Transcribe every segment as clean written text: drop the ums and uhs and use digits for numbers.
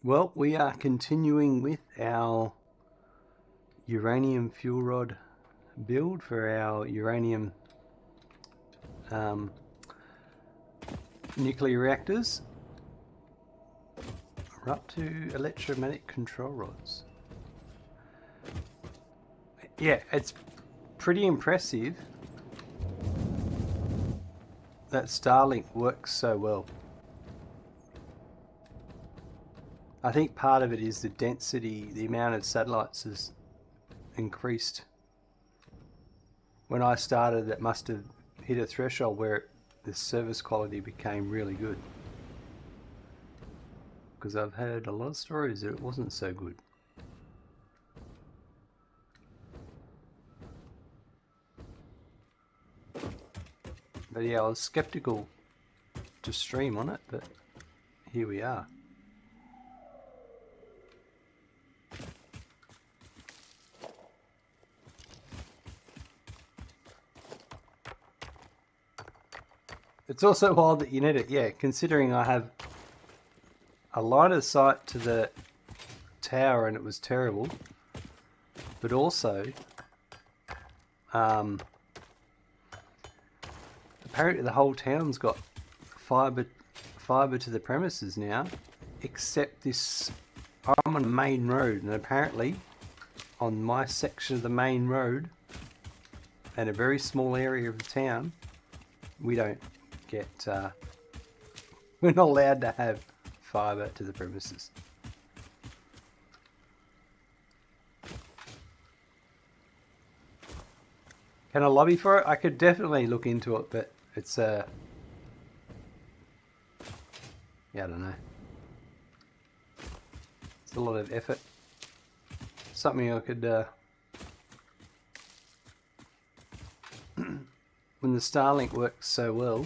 Well, we are continuing with our uranium fuel rod build for our uranium nuclear reactors. We're up to electromagnetic control rods. Yeah, it's pretty impressive that Starlink works so well. I think part of it is the density, the amount of satellites has increased. When I started, it must have hit a threshold where the service quality became really good. Because I've heard a lot of stories that it wasn't so good. But yeah, I was skeptical to stream on it, but here we are. It's also wild that you need it, yeah, considering I have a line of sight to the tower and it was terrible, but also apparently the whole town's got fibre to the premises now, except this. I'm on a main road, and apparently on my section of the main road and a very small area of the town, we don't get we're not allowed to have fibre to the premises. Can I lobby for it? I could definitely look into it, but it's yeah, I don't know. It's a lot of effort. Something I could when the Starlink works so well.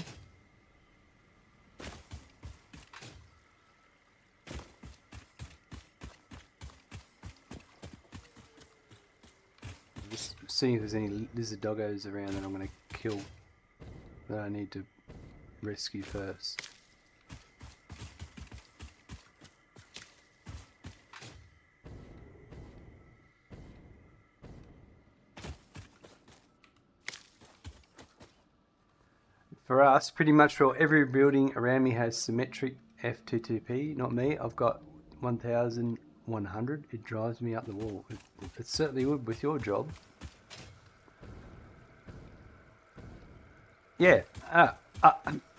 Just seeing if there's any lizard doggos around that I'm going to kill, that I need to rescue first. For us, pretty much for every building around me has symmetric F222P. Not me. I've got 1100. It drives me up the wall. It certainly would with your job. Yeah.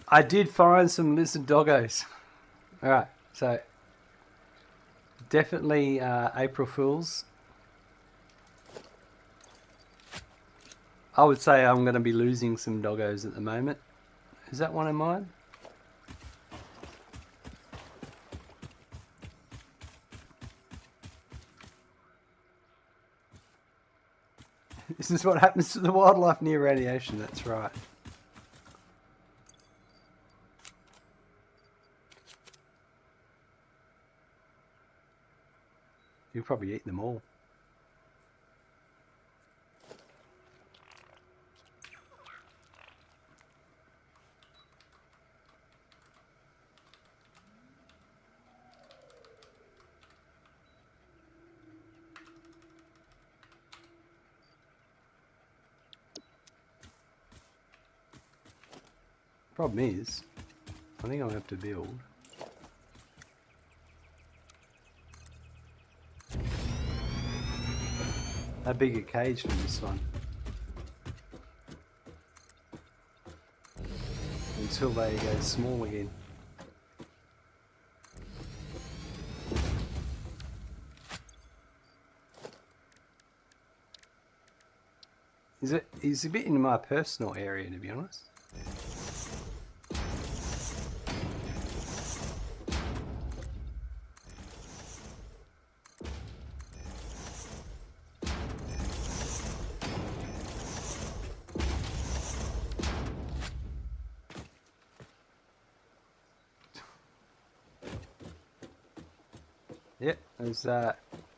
I did find some lizard doggos. Alright, so definitely April Fools. I would say I'm going to be losing some doggos at the moment. Is that one of mine? This is what happens to the wildlife near radiation, that's right. You'll probably eat them all. Problem is, I think I'll have to build a bigger cage for this one until they go small again. It's a bit in my personal area, to be honest. Yep,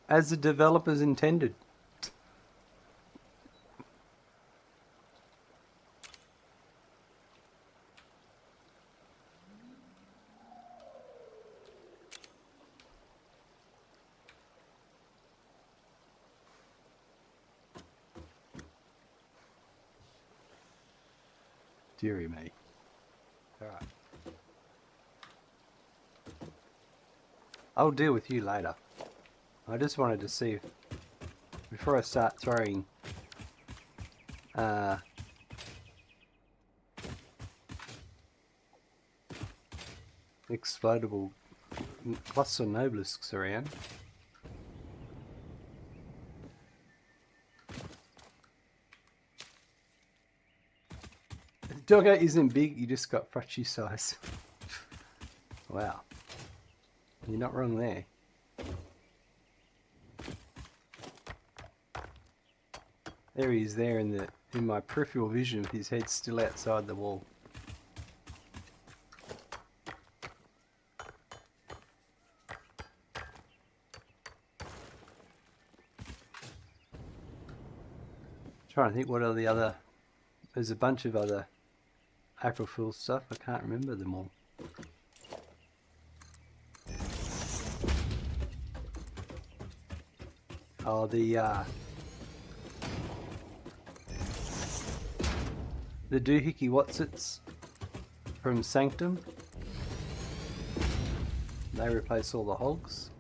as the developers intended. Deary me. Alright. I'll deal with you later. I just wanted to see if, before I start throwing explodable cluster nobelisks around. The doggo isn't big, you just got fracture size. Wow. You're not wrong there. There he is there in my peripheral vision with his head still outside the wall. Trying to think what are the other, there's a bunch of other April Fool's stuff, I can't remember them all. Oh, the doohickey Watsits from Sanctum. They replace all the hogs.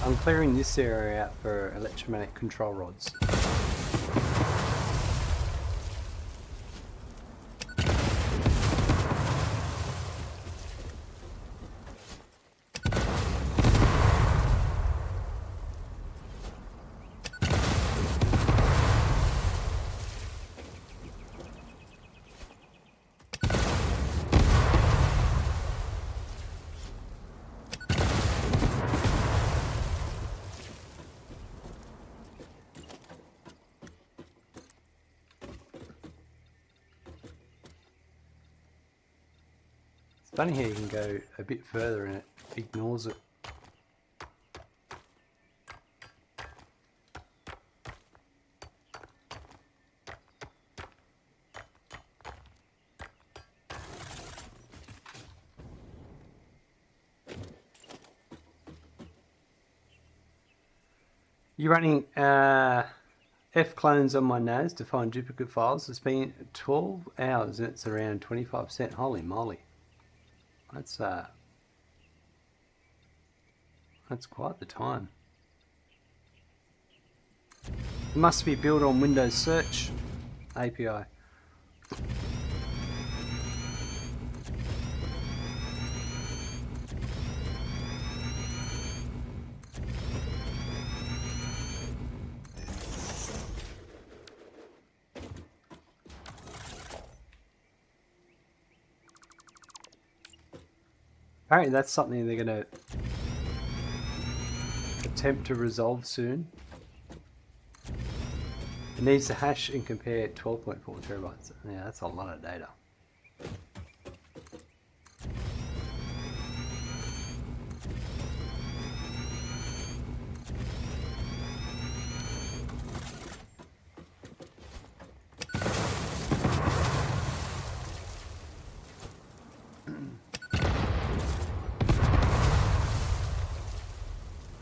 I'm clearing this area out for electromagnetic control rods. Funny how you can go a bit further and it ignores it. You're running F clones on my NAS to find duplicate files. It's been 12 hours and it's around 25%. Holy moly. That's quite the time. It must be built on Windows Search API. Apparently that's something they're going to attempt to resolve soon. It needs to hash and compare 12.4 terabytes. Yeah, that's a lot of data.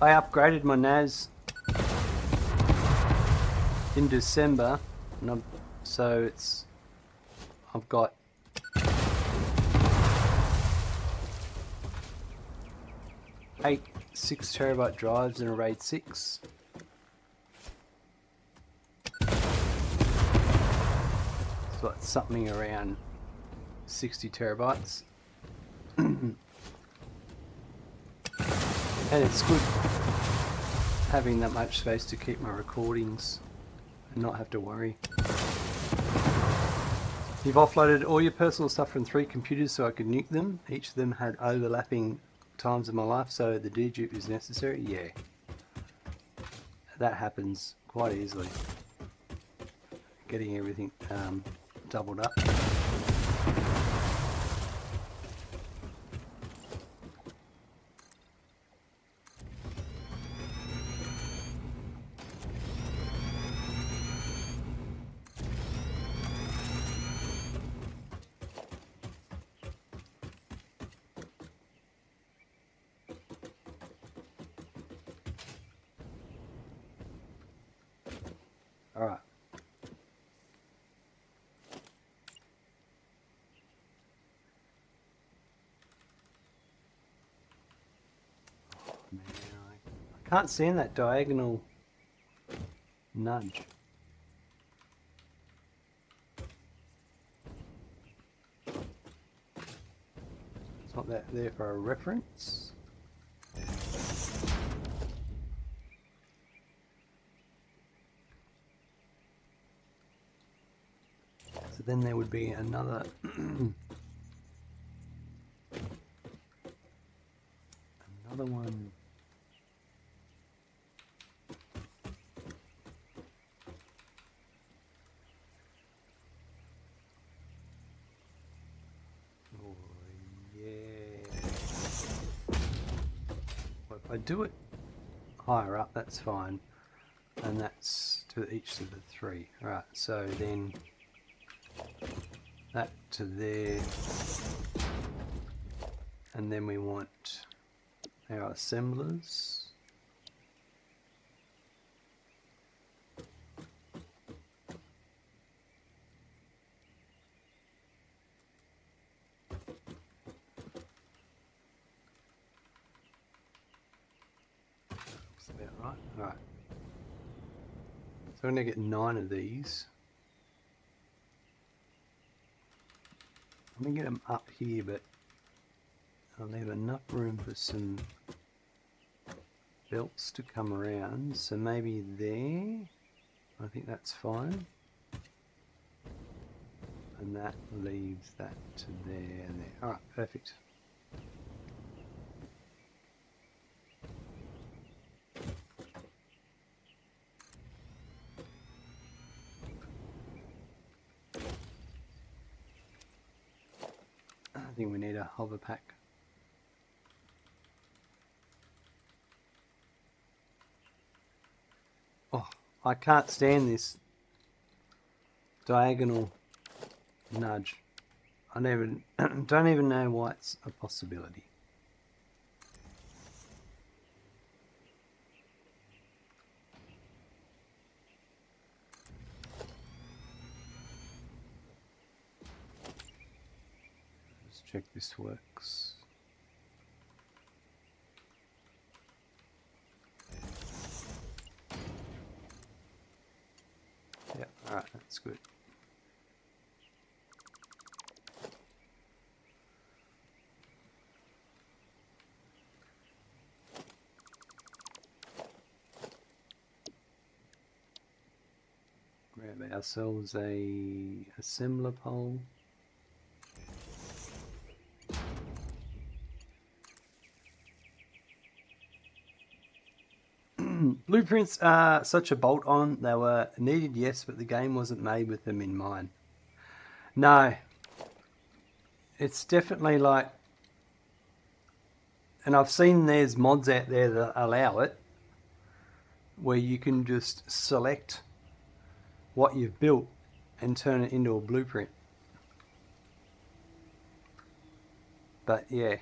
I upgraded my NAS in December, and I've got 8 6 terabyte drives in a RAID 6. So it's something around 60 terabytes. And it's good having that much space to keep my recordings and not have to worry. You've offloaded all your personal stuff from 3 computers so I could nuke them. Each of them had overlapping times of my life, so the dedupe is necessary. Yeah. that happens quite easily. Getting everything doubled up. All right. Oh, man, I can't stand that diagonal nudge. It's not that there for a reference. So then there would be another another one. Oh yeah. Well, if I do it higher up, that's fine, and that's to each of the three. Right. So then that to there, and then we want our assemblers. Looks about right. All right. So I'm going to get 9 of these. Let me get them up here, but I'll leave enough room for some belts to come around. So maybe there. I think that's fine. And that leaves that to there and there. Alright, perfect. I think we need a hover pack. Oh, I can't stand this diagonal nudge. I never don't even know why it's a possibility. Let's check this works. Yeah, alright, that's good. Grab ourselves a assembler pole. Blueprints are such a bolt on. They were needed, yes, but the game wasn't made with them in mind. No. It's definitely like, and I've seen there's mods out there that allow it, where you can just select what you've built and turn it into a blueprint. But yeah.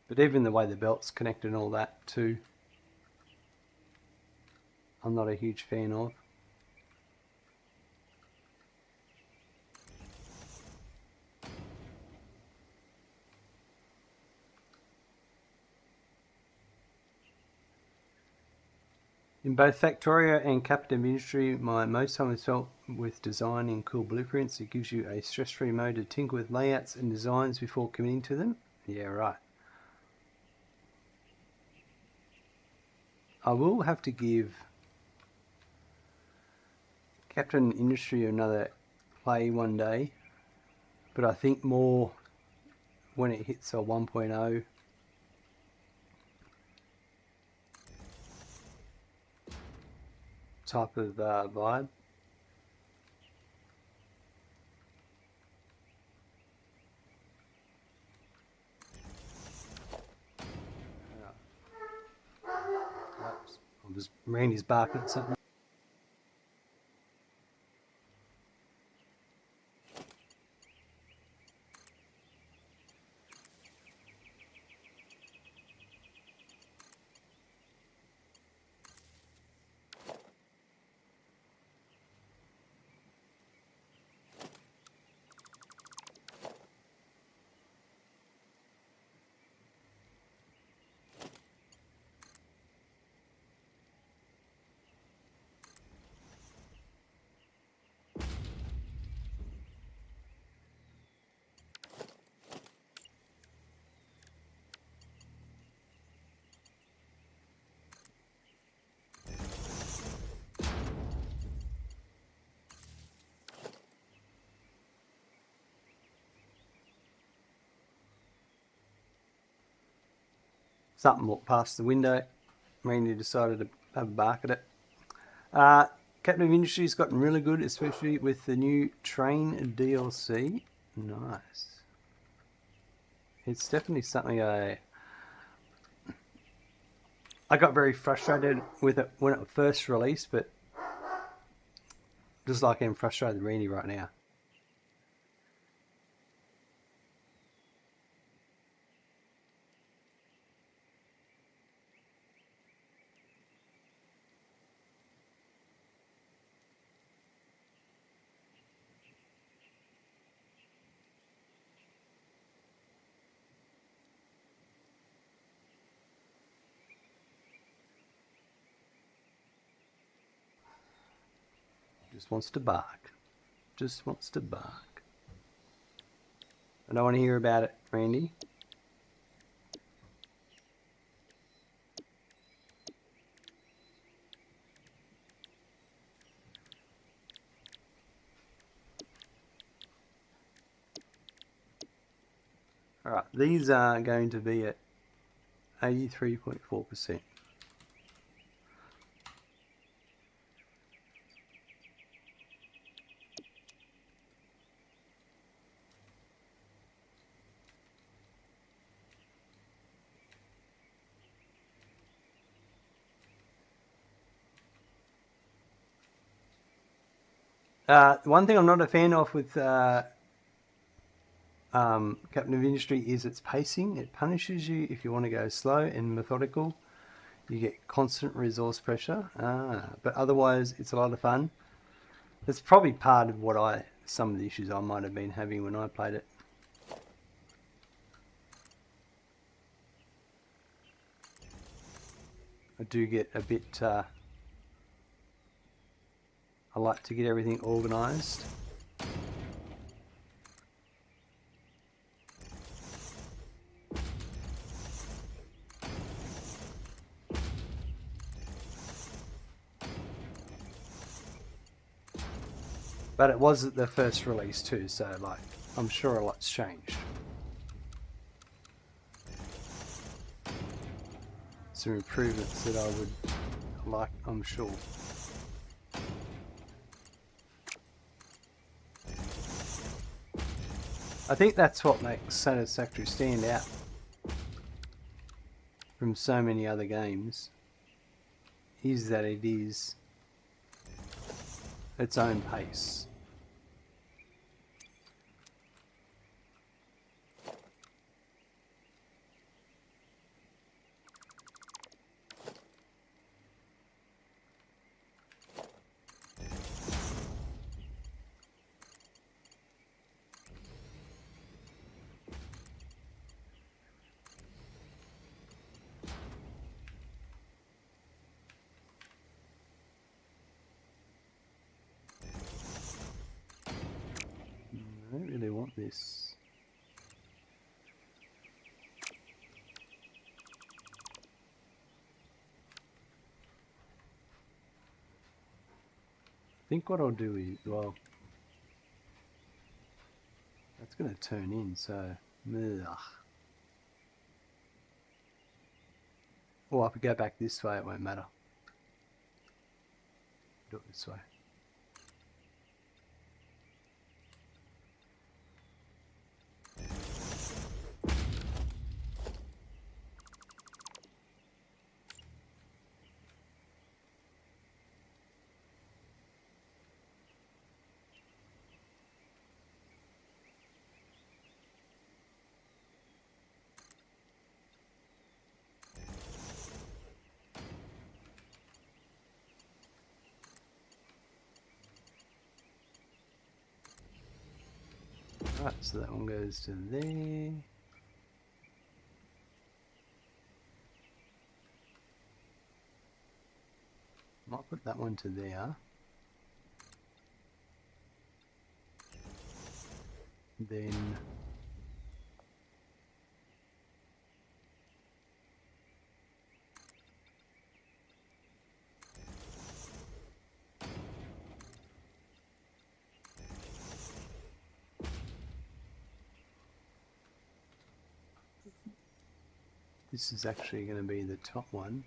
But even the way the belts connect and all that too, I'm not a huge fan of. In both Factorio and Captain Industry, my most time is spent with designing cool blueprints. It gives you a stress-free mode to tinker with layouts and designs before committing to them. Yeah, right. I will have to give Captain Industry another play one day, but I think more when it hits a 1.0. Type of vibe. Oops. Randy's barking at something. Something walked past the window. Randy decided to have a bark at it. Captain Industry's gotten really good, especially with the new train DLC. Nice. It's definitely something I got very frustrated with it when it first released, but just like I'm frustrated with Randy right now. Just wants to bark. Just wants to bark. I don't want to hear about it, Randy. Alright, these are going to be at 83.4%. One thing I'm not a fan of with Captain of Industry is its pacing. It punishes you if you want to go slow and methodical. You get constant resource pressure, but otherwise it's a lot of fun. It's probably part of some of the issues I might have been having when I played it. I do get a bit, I like to get everything organised. But it was at the first release too, so like, I'm sure a lot's changed. Some improvements that I would like, I'm sure. I think that's what makes Satisfactory stand out from so many other games, is that it is its own pace. I don't really want this. I think what I'll do is, well, that's going to turn in, so, ugh. Or if I go back this way, it won't matter. Do it this way. Right, so that one goes to there. Might put that one to there. Then this is actually going to be the top one.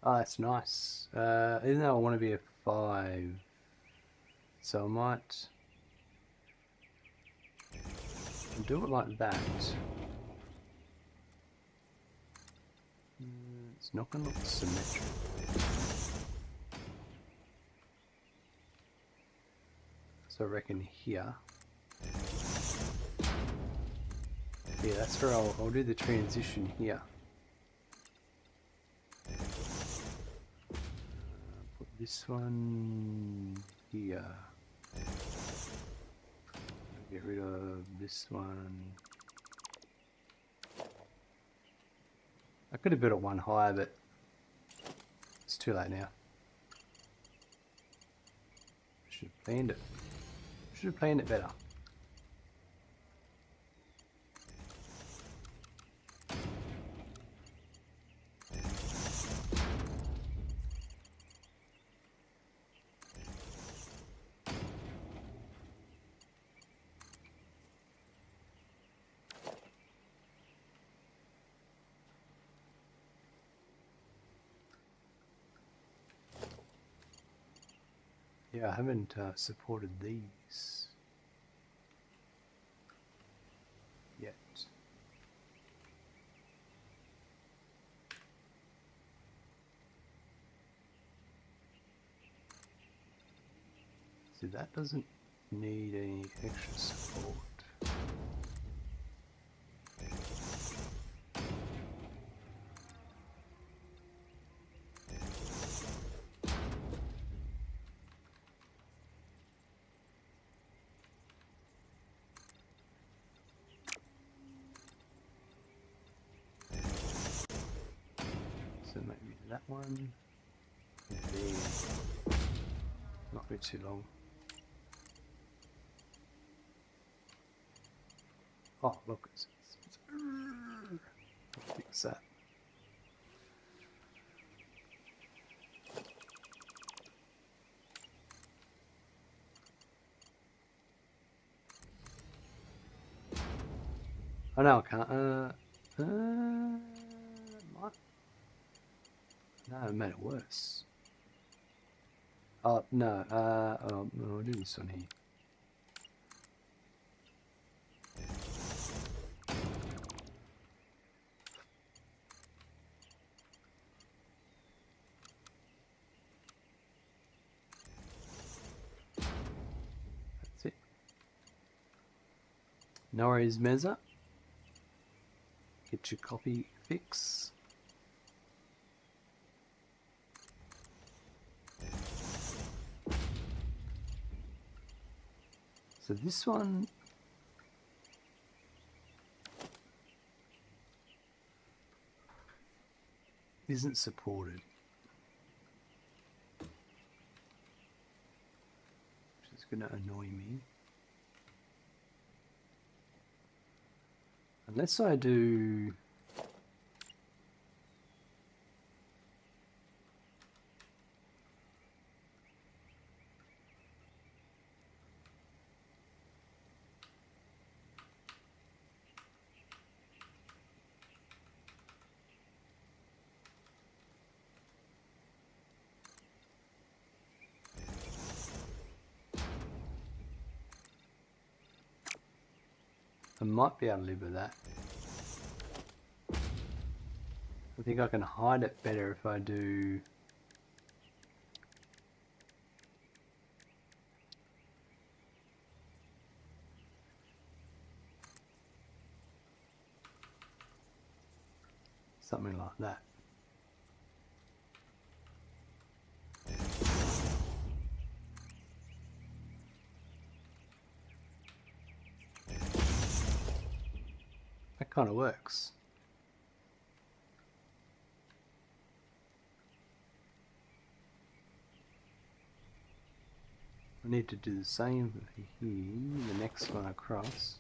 Oh, that's nice. Even though I want to be a 5, so I might do it like that. It's not going to look symmetric. So I reckon here. Yeah, that's where I'll do the transition here. Put this one here. Get rid of this one. I could have built it one higher, but it's too late now. Should have planned it. Should have planned it better. Yeah, I haven't supported these yet. See, that doesn't need any extra support. So maybe that one there. Not be too long. Oh, look, it's fix that. Oh no, I can't. Might. No, it made it worse. Oh no. I'll do this one here. That's it. No worries, Meza. Get Get your copy fix. So this one isn't supported, which is going to annoy me. Unless I do I might be able to live with that. I think I can hide it better if I do something like that. That kind of works. I need to do the same here, the next one across.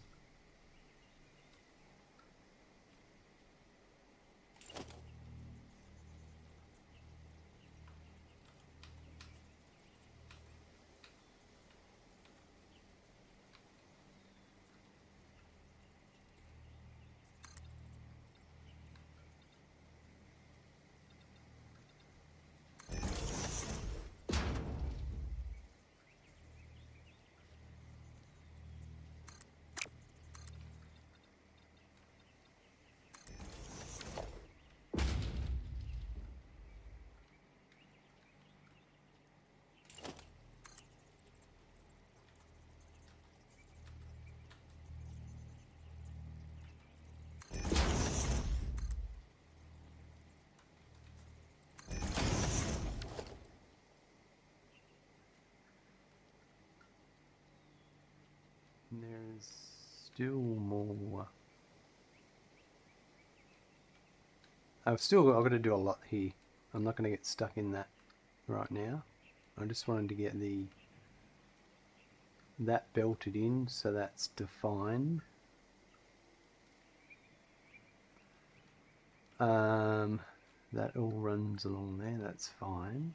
There's still more. I've got to do a lot here. I'm not going to get stuck in that right now. I just wanted to get that belted in so that's defined. That all runs along there, that's fine.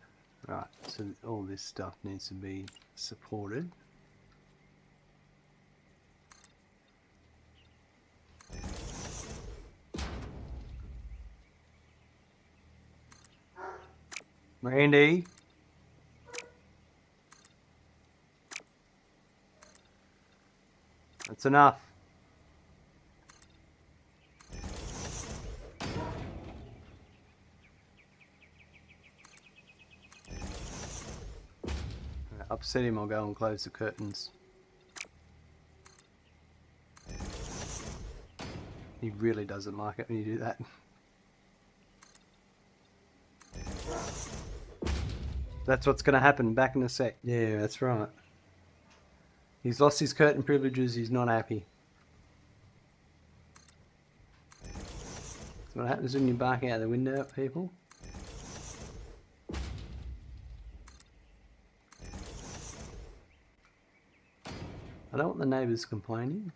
Right, so all this stuff needs to be supported. Randy? That's enough. Upset him, I'll go and close the curtains. He really doesn't like it when you do that. That's what's going to happen back in a sec. Yeah, that's right. He's lost his curtain privileges, he's not happy. That's what happens when you bark out the window at people. I don't want the neighbours complaining.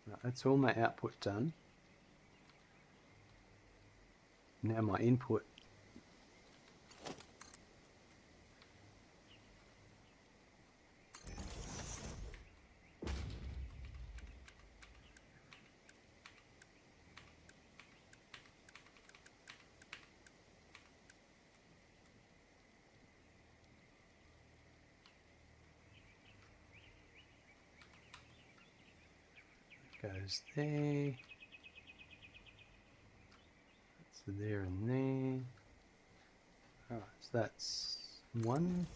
Right, that's all my output done. Now my input. Goes there. So there and there. Alright, so that's one.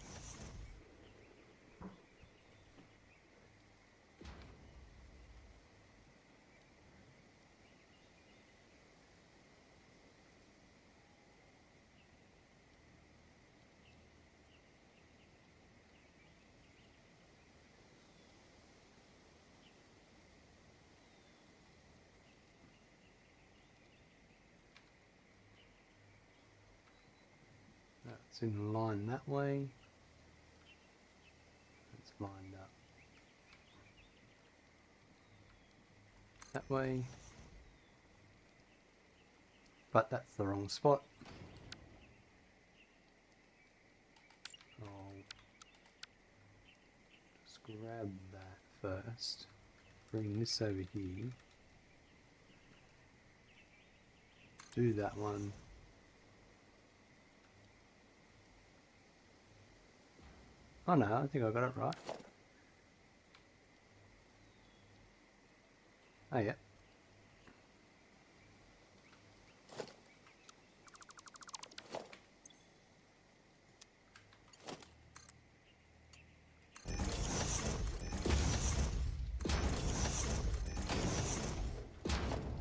That's in line that way. It's lined up that way. But that's the wrong spot. I'll just grab that first. Bring this over here. Do that one. Oh no, I think I got it right. Oh yeah.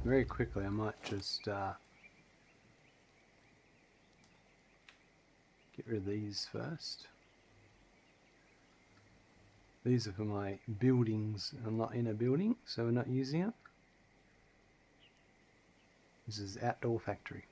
Very quickly, I might just get rid of these first. These are for my buildings. I'm not in a building, so we're not using it. This is outdoor factory.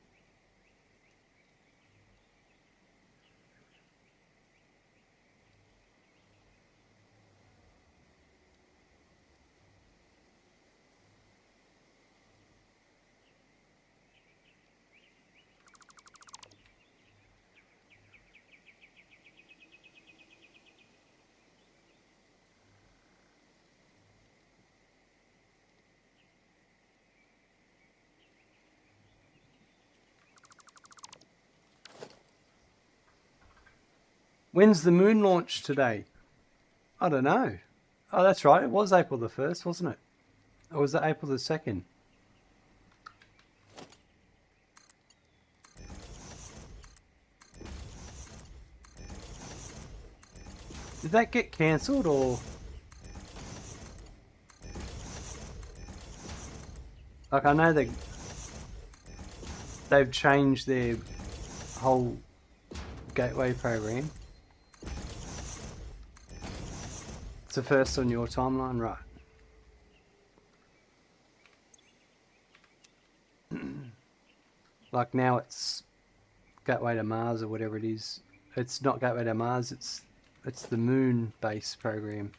When's the moon launch today? I don't know. Oh, that's right. It was April the 1st, wasn't it? Or was it April the 2nd? Did that get cancelled or? Like, I know they've changed their whole gateway program. It's the first on your timeline, right? Like now it's Gateway to Mars or whatever it is. It's not Gateway to Mars, it's the moon base program.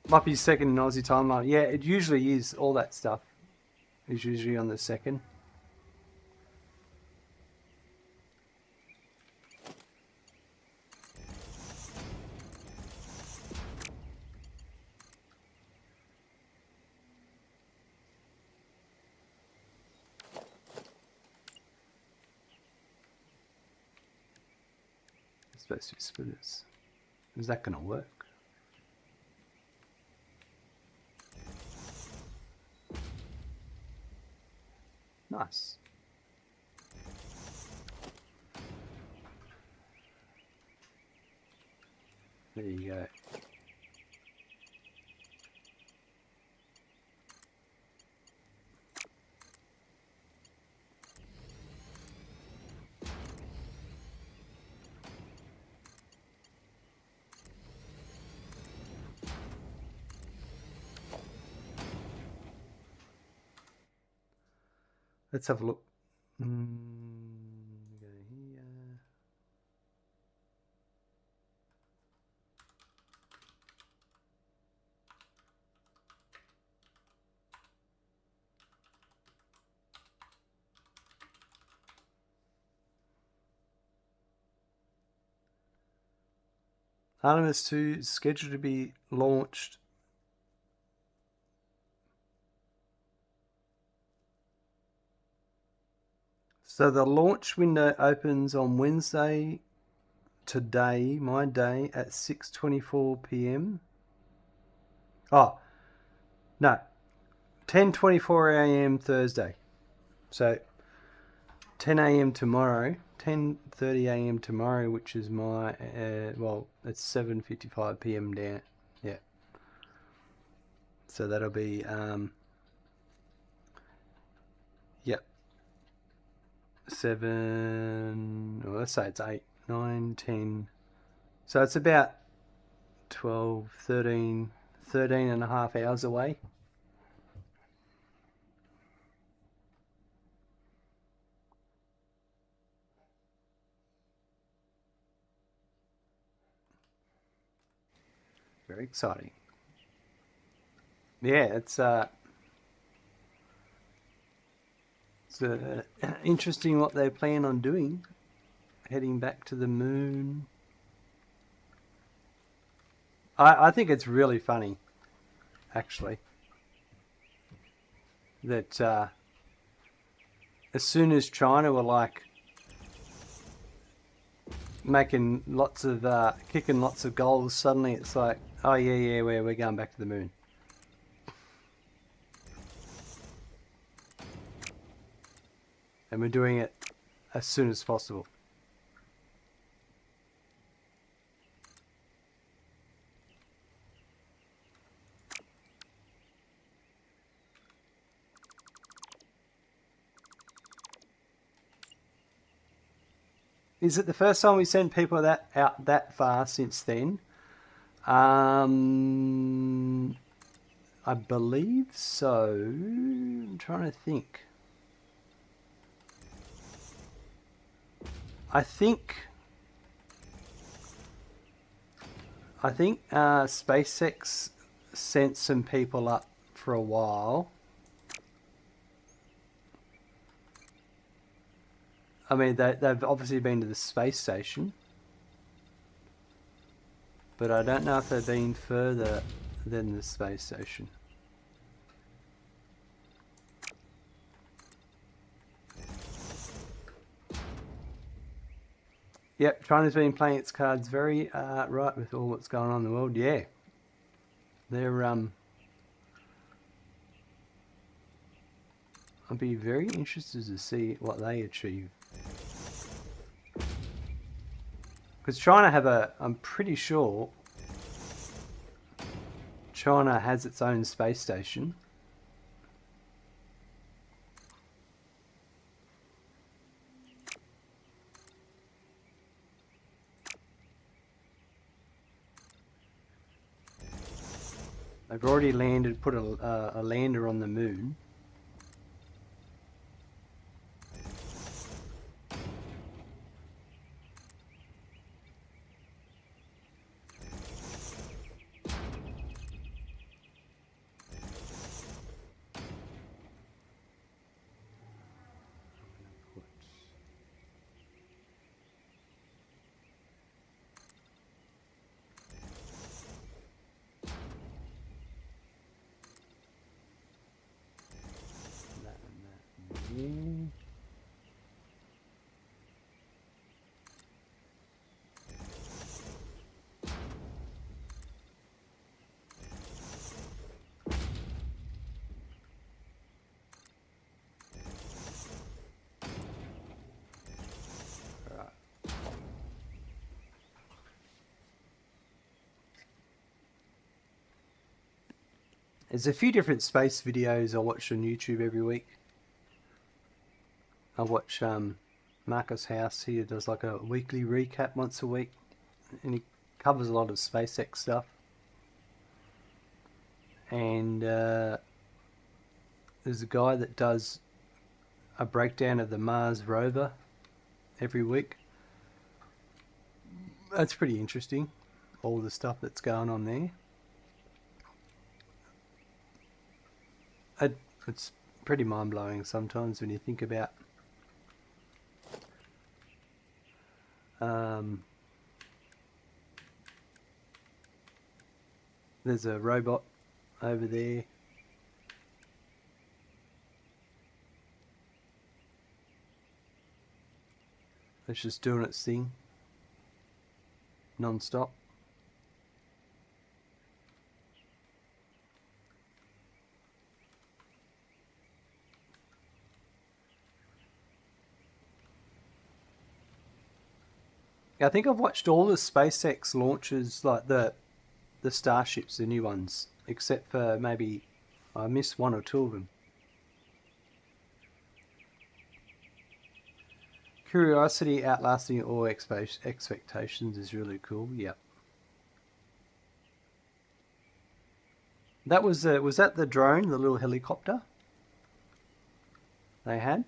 Might be second in Aussie timeline. Yeah, it usually is. All that stuff is usually on the second. It's supposed to be splitters. Is that going to work? Nice. There you go. Let's have a look. Go here. Artemis 2 is scheduled to be launched So the launch window opens on Wednesday, today, my day, at 6:24 p.m. Oh, no, 10:24 a.m. Thursday. So 10 a.m. tomorrow, 10:30 a.m. tomorrow, which is my, well, it's 7:55 p.m. down. Yeah. So that'll be, yep, 7, well, let's say it's 8, 9, 10. So it's about 12, 13 and a half hours away. Very exciting. Yeah, it's interesting what they plan on doing, heading back to the moon. I think it's really funny, actually, that as soon as China were like making lots of kicking lots of goals, suddenly it's like, oh yeah, we're going back to the moon. And we're doing it as soon as possible. Is it the first time we sent people out that far since then? I believe so. I'm trying to think. I think SpaceX sent some people up for a while. I mean, they've obviously been to the space station, but I don't know if they've been further than the space station. Yep, China's been playing its cards very right with all that's going on in the world. Yeah, they're I'll be very interested to see what they achieve. Because China I'm pretty sure China has its own space station. They've already put a lander on the moon. There's a few different space videos I watch on YouTube every week. I watch Marcus House. He does like a weekly recap once a week, and he covers a lot of SpaceX stuff. And there's a guy that does a breakdown of the Mars rover every week. That's pretty interesting, all the stuff that's going on there. It's pretty mind-blowing sometimes when you think about there's a robot over there. It's just doing its thing non-stop. I think I've watched all the SpaceX launches, like the Starships, the new ones, except for maybe I missed one or two of them. Curiosity outlasting all expectations is really cool. Yep. That was that the drone, the little helicopter they had?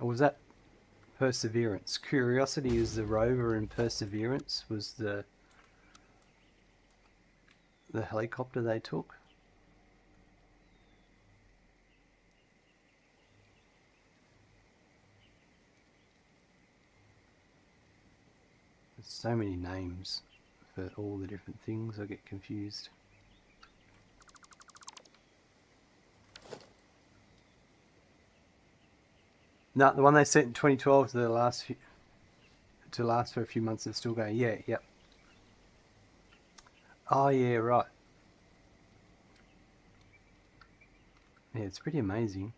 Or was that Perseverance? Curiosity is the rover and Perseverance was the helicopter they took. There's so many names for all the different things, I get confused. No, the one they sent in 2012 to last for a few months is still going. Yeah, yep. Oh yeah, right. Yeah, it's pretty amazing.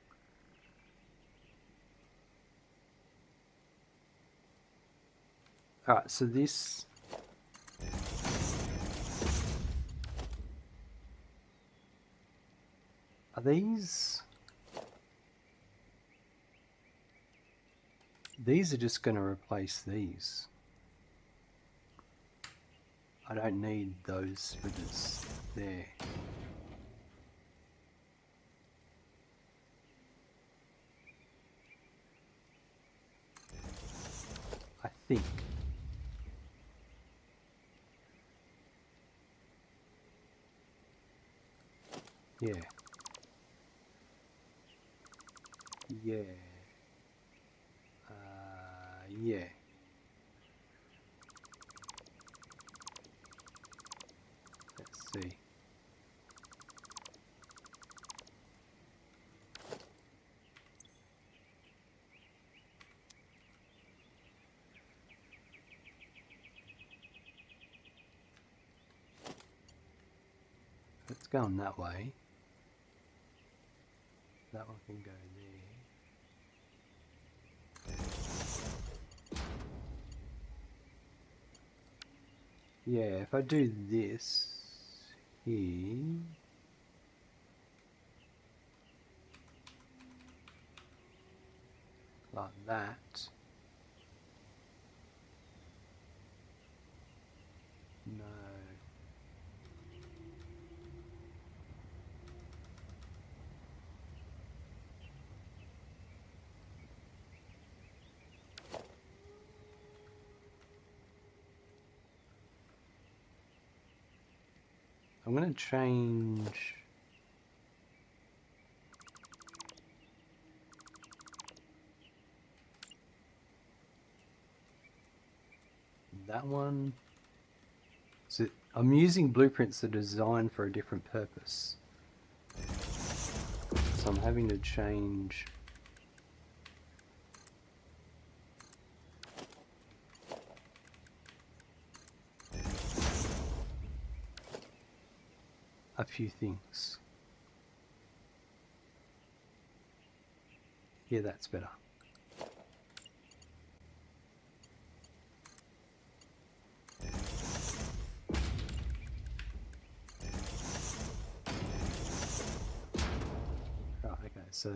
Alright, so this... Are these... These are just going to replace these. I don't need those splitters there. I think. Yeah. Yeah. Yeah. Let's see. It's going that way. That one can go there. Yeah, if I do this here, like that, no. I'm going to change that one. So I'm using blueprints that are designed for a different purpose. So I'm having to change a few things. Yeah, that's better. Right, okay, so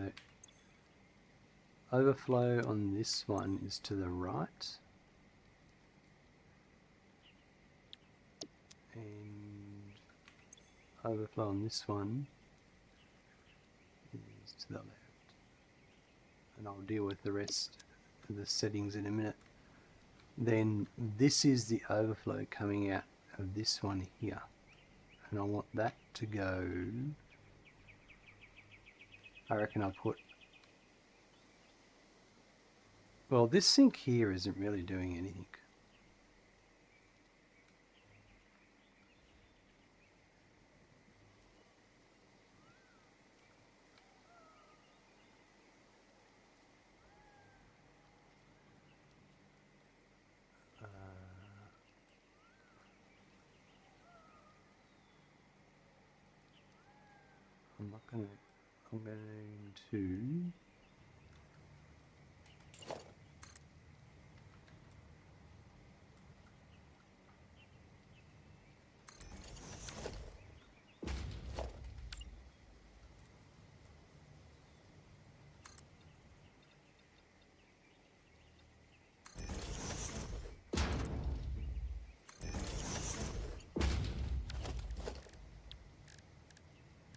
overflow on this one is to the right. And overflow on this one is to the left. And I'll deal with the rest of the settings in a minute. Then this is the overflow coming out of this one here. And I want that to go, I reckon I'll put, well, this sink here isn't really doing anything. I'm going to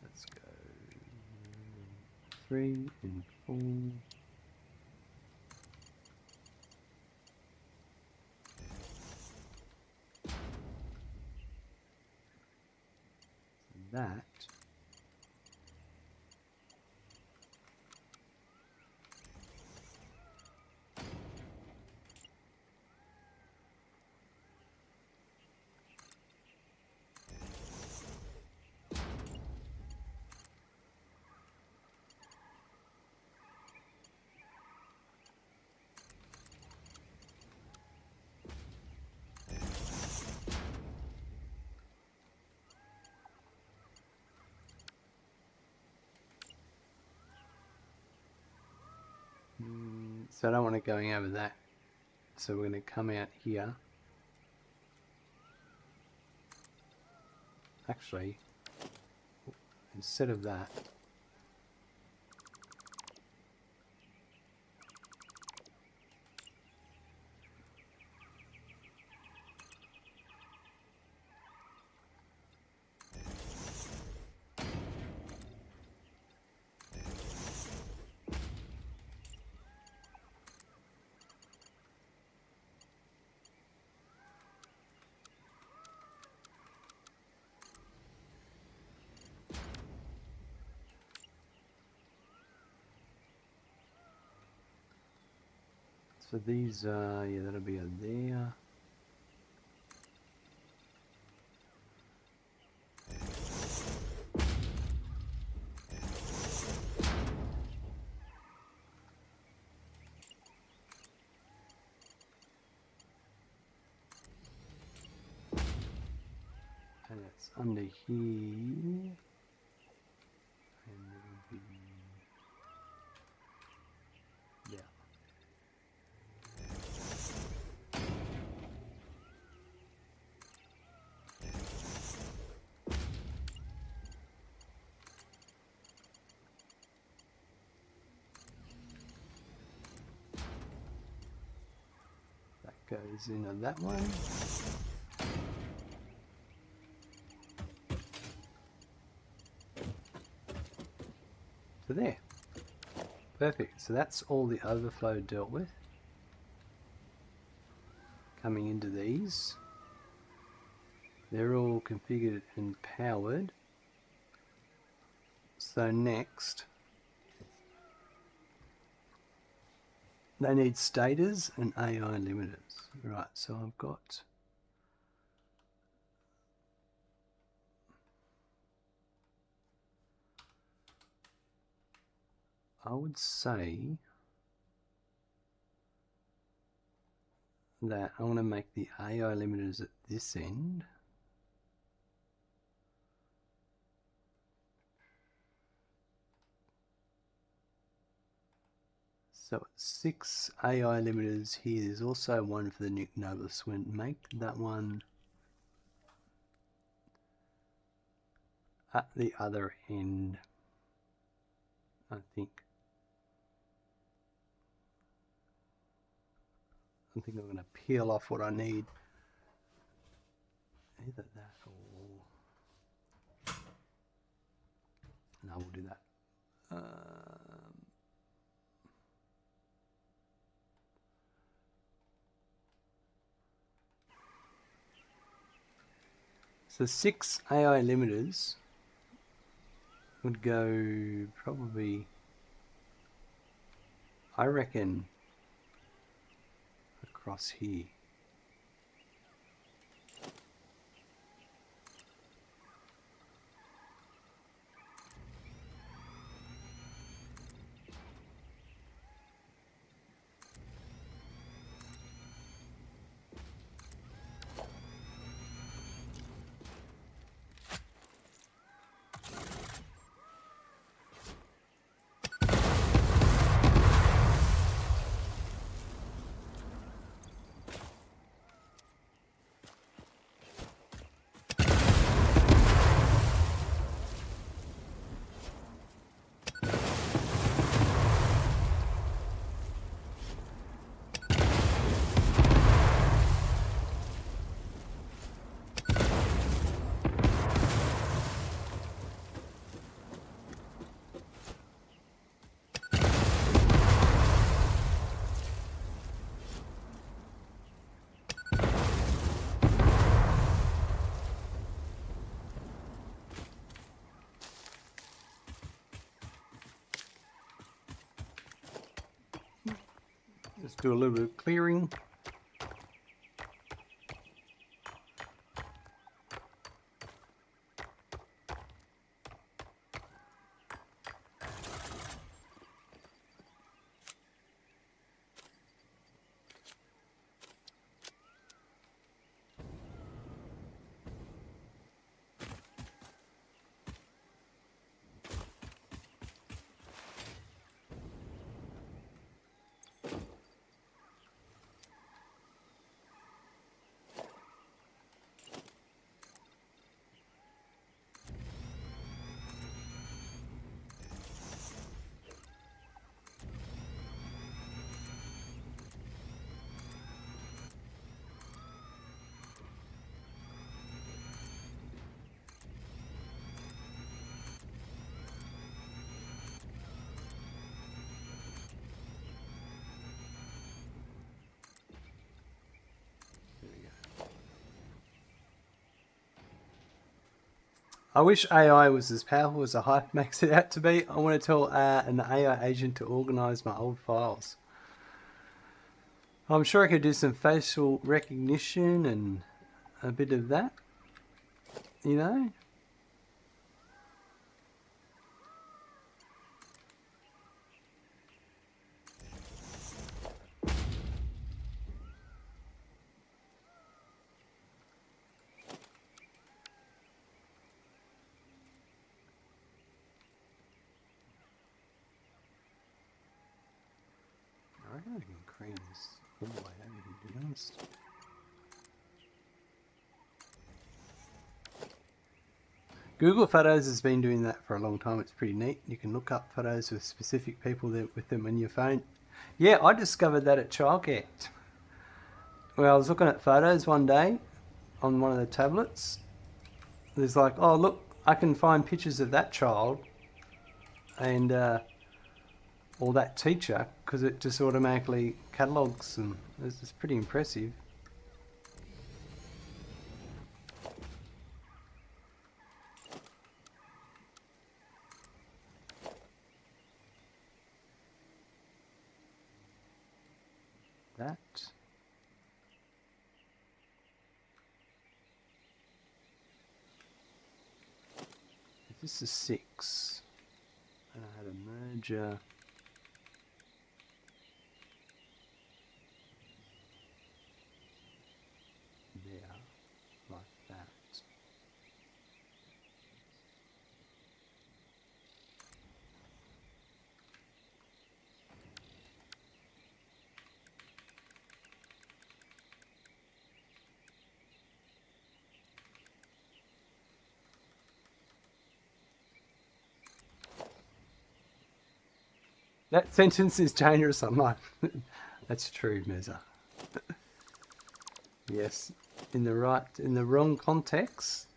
let's go 3 and 4. That so I don't want it going over that. So we're going to come out here. Actually, instead of that, so these yeah, that'll be a there. And it's under here. And it'll be yeah. That goes into that one. So there. Perfect. So that's all the overflow dealt with. Coming into these. They're all configured and powered. So next, they need stators and AI limiters. Right, so I've got I would say that I want to make the AI limiters at this end. So 6 AI limiters here. There's also one for the Nuke Noblesse. We'll make that one at the other end, I think. I think I'm going to peel off what I need. Either that or... No, we'll do that. So 6 AI limiters would go probably, I reckon, across here. Let's do a little bit of clearing. I wish AI was as powerful as the hype makes it out to be. I want to tell an AI agent to organize my old files. I'm sure I could do some facial recognition and a bit of that, you know? I reckon I can cream this all the way over, to be honest. Google Photos has been doing that for a long time. It's pretty neat. You can look up photos with specific people with them on your phone. Yeah, I discovered that at childcare. Well, I was looking at photos one day on one of the tablets. There's like, oh look, I can find pictures of that child and or that teacher, because it just automatically catalogs them. It's pretty impressive. That. If this is 6, and I had a merger. There, like that. That sentence is dangerous online. That's true, Meza. Yes, in the wrong context,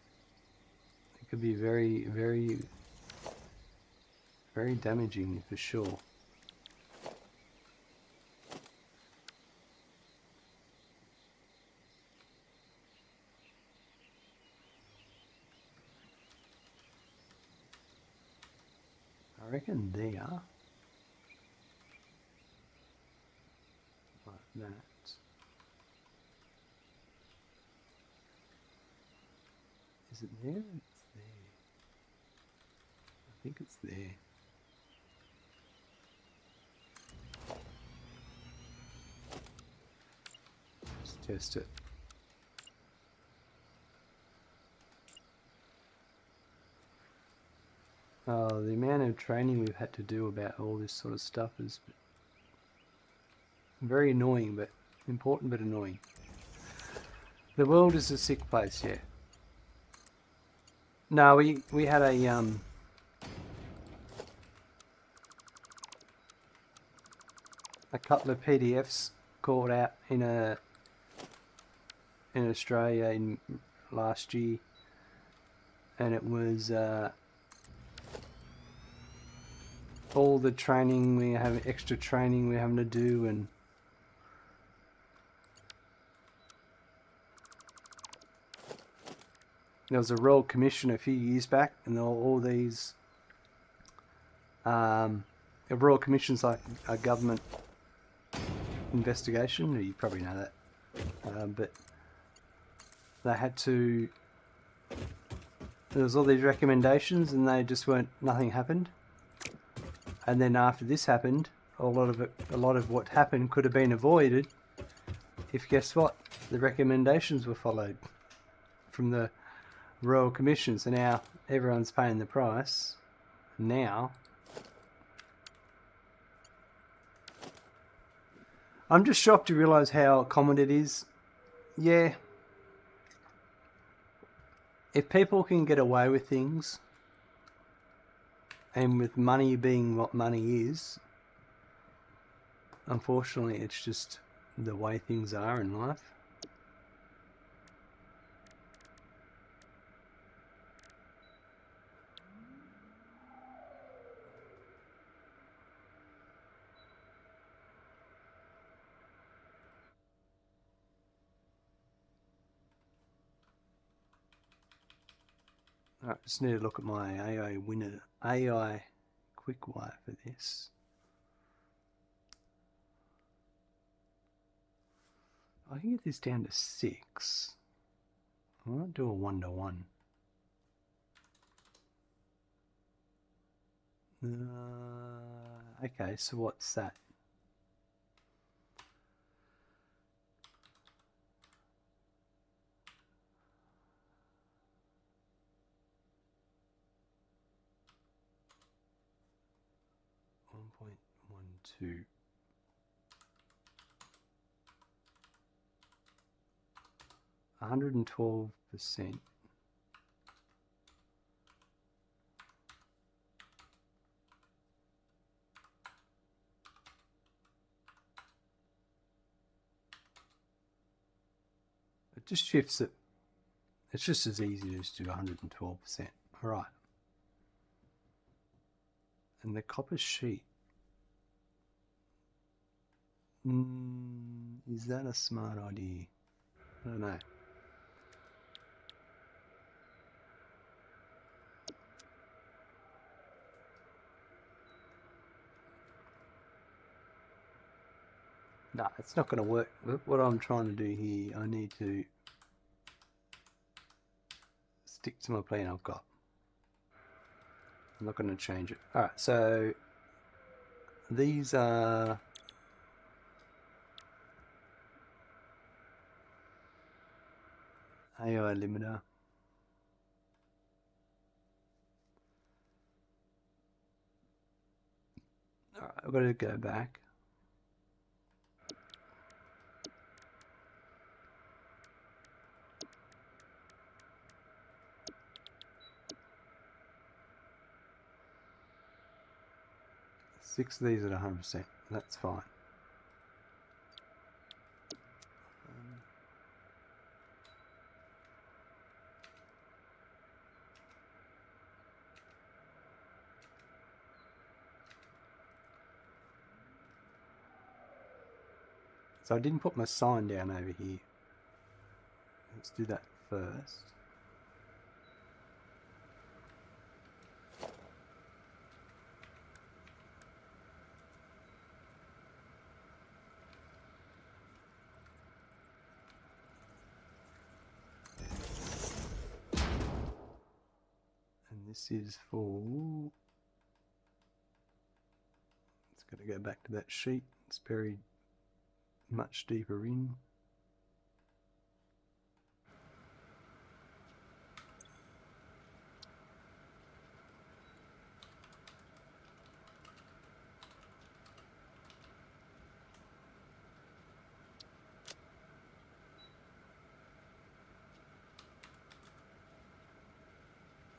it could be very, very, very damaging for sure. I reckon there, like that. Is it there? It's there. I think it's there. Let's test it. Oh, the amount of training we've had to do about all this sort of stuff is very annoying, but important but annoying. The world is a sick place, yeah. No, we had a couple of PDFs called out in Australia in last year, and it was all the training we have, extra training we're having to do, and there was a Royal Commission a few years back, and all these Royal Commission's like a government investigation. You probably know that, but they had to. There was all these recommendations, and they just weren't. Nothing happened. And then after this happened, a lot of what happened could have been avoided if, guess what, the recommendations were followed from the Royal Commission. So now everyone's paying the price. Now I'm just shocked to realise how common it is. Yeah. If people can get away with things, and with money being what money is, unfortunately it's just the way things are in life. Alright, just need to look at my AI quick wire for this. I can get this down to 6. I might do a 1-to-1. Okay, so what's that? .12. 112%. It just shifts it. It's just as easy to just do 112%. All right. And the copper sheet. Is that a smart idea? I don't know. No, it's not going to work. What I'm trying to do here, I need to stick to my plan I've got. I'm not going to change it. All right, so these are AI limiter. All right, I've got to go back. Six of these at 100%. That's fine. So I didn't put my sign down over here. Let's do that first. And this is for... It's got to go back to that sheet. It's buried much deeper in.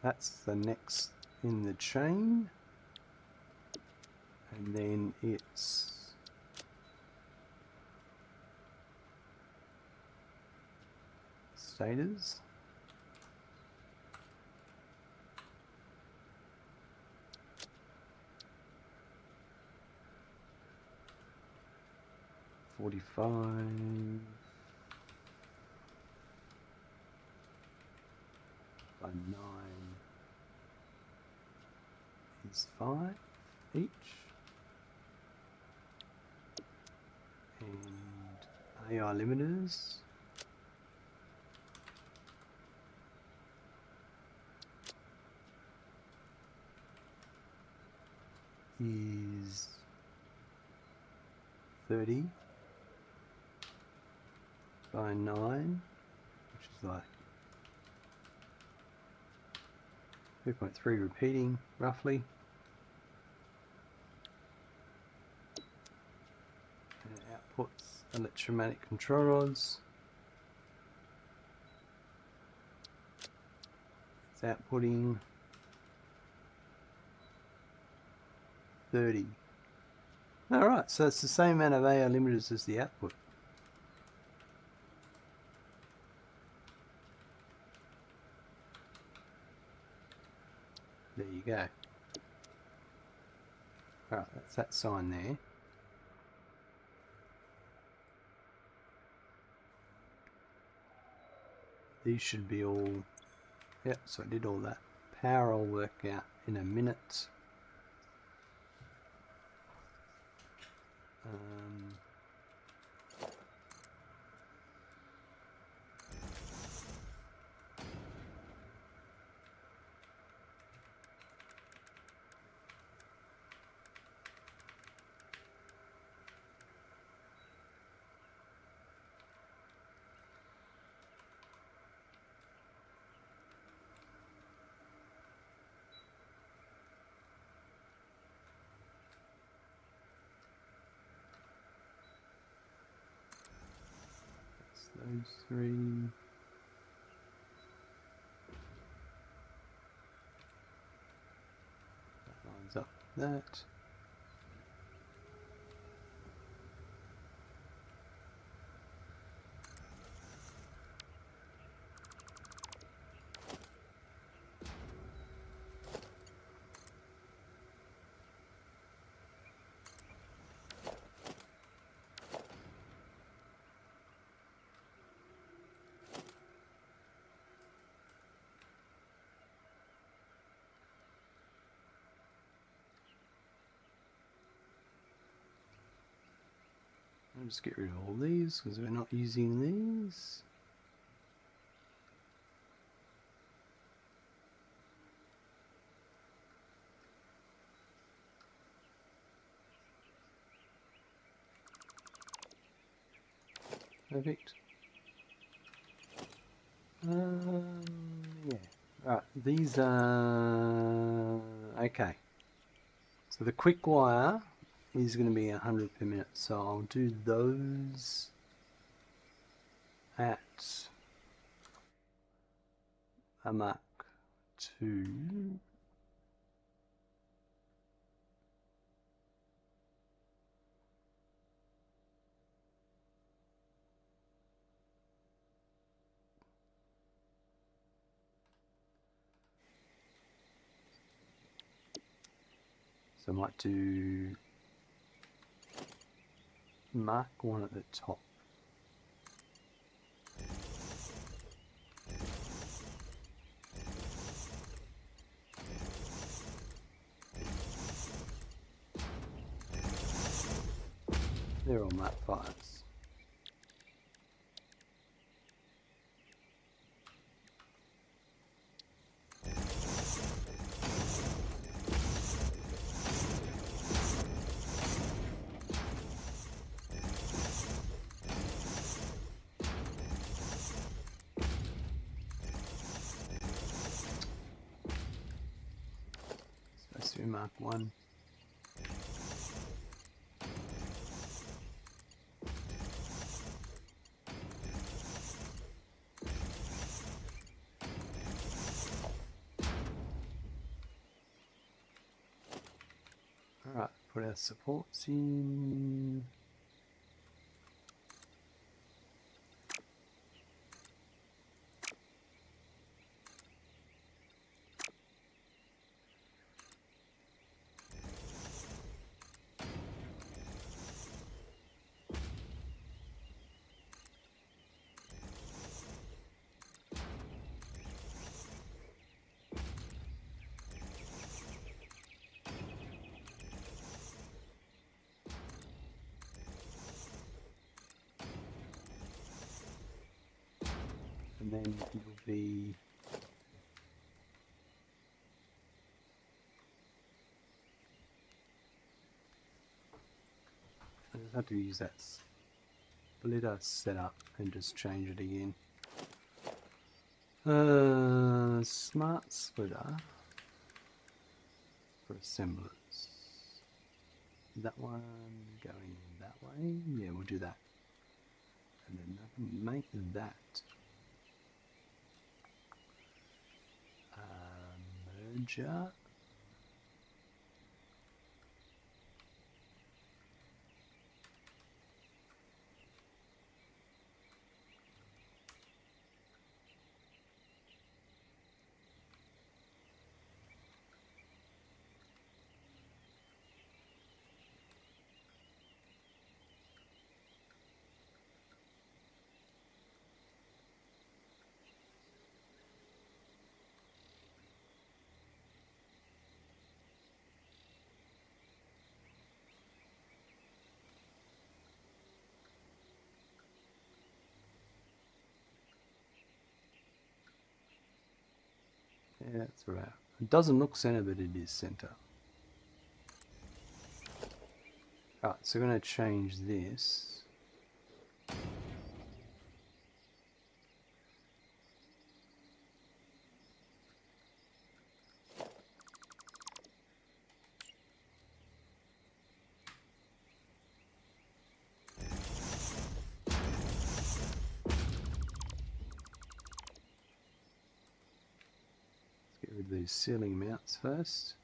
That's the next in the chain. And then it's stators. $45 by 9 is 5 each. And AI limiters. Is 30 by 9, which is like 2.3 repeating roughly. And it outputs electromagnetic control rods. It's outputting 30. Alright, so it's the same amount of AI limiters as the output. There you go. Alright, that's that sign there. These should be all... Yep, so I did all that. Power will work out in a minute. Those three. That lines up with that. I'll just get rid of all these because we're not using these. Perfect. Yeah. Right, these are okay. So the quick wire is going to be 100 per minute, so I'll do those at a Mark 2. So I might do Mark 1 at the top. They're all Mark 5s. Supposed to be Mark 1. Alright, put our supports in. and then it'll be I just have to use that splitter setup and just change it again. Smart splitter for assemblers. That one going that way. Yeah, we'll do that. And then make that merger. Yeah, that's right. It doesn't look center, but it is center. Alright, so we're going to change this. Let's get rid of these ceiling mounts first.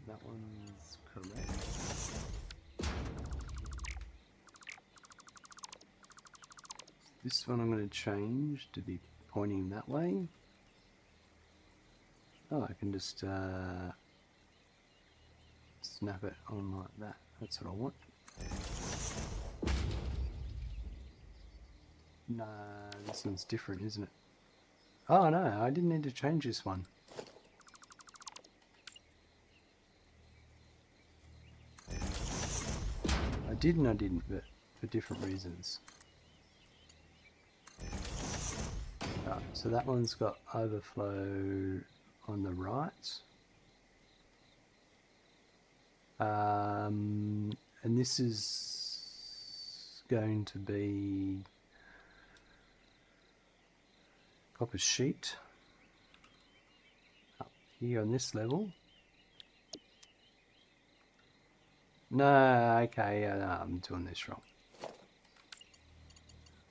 That one's correct. This one I'm going to change to be pointing that way. Oh, I can just snap it on like that. That's what I want. Nah, this one's different, isn't it? Oh no, I didn't need to change this one. I did and I didn't, but for different reasons. Right, so that one's got overflow on the right. And this is going to be copper sheet up here on this level. No, okay, no, I'm doing this wrong.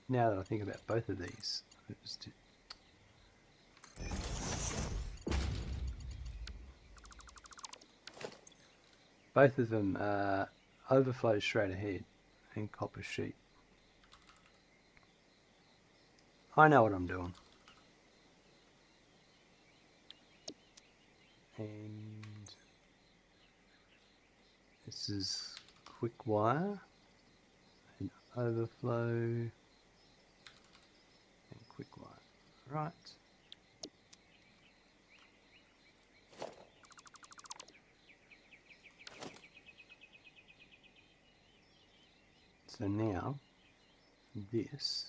Now that I think about both of these, I just did. Both of them overflow straight ahead and copper sheet. I know what I'm doing. And this is quick wire and overflow and quick wire. Right. So now this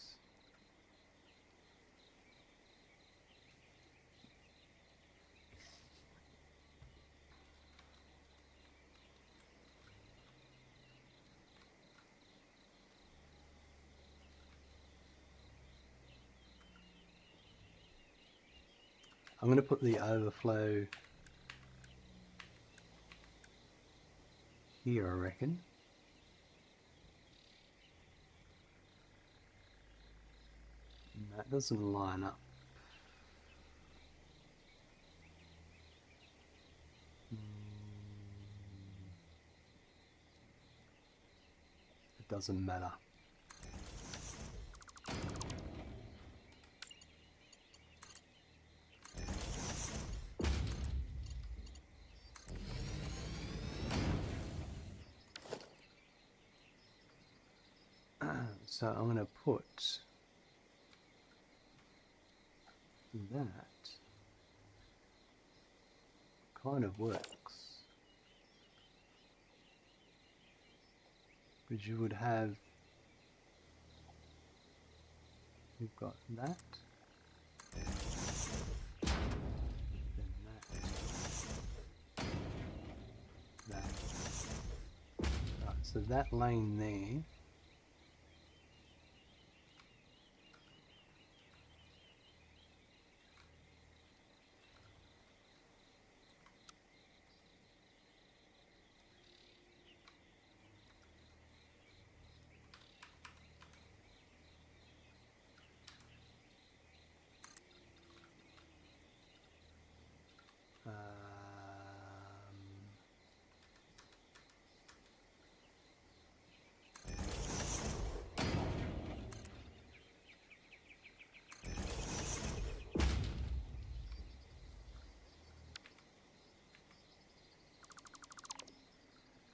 I'm going to put the overflow here, I reckon. That doesn't line up. It doesn't matter. So I'm going to put that kind of works. Because you would have, you've got that, then that. Right, so that lane there,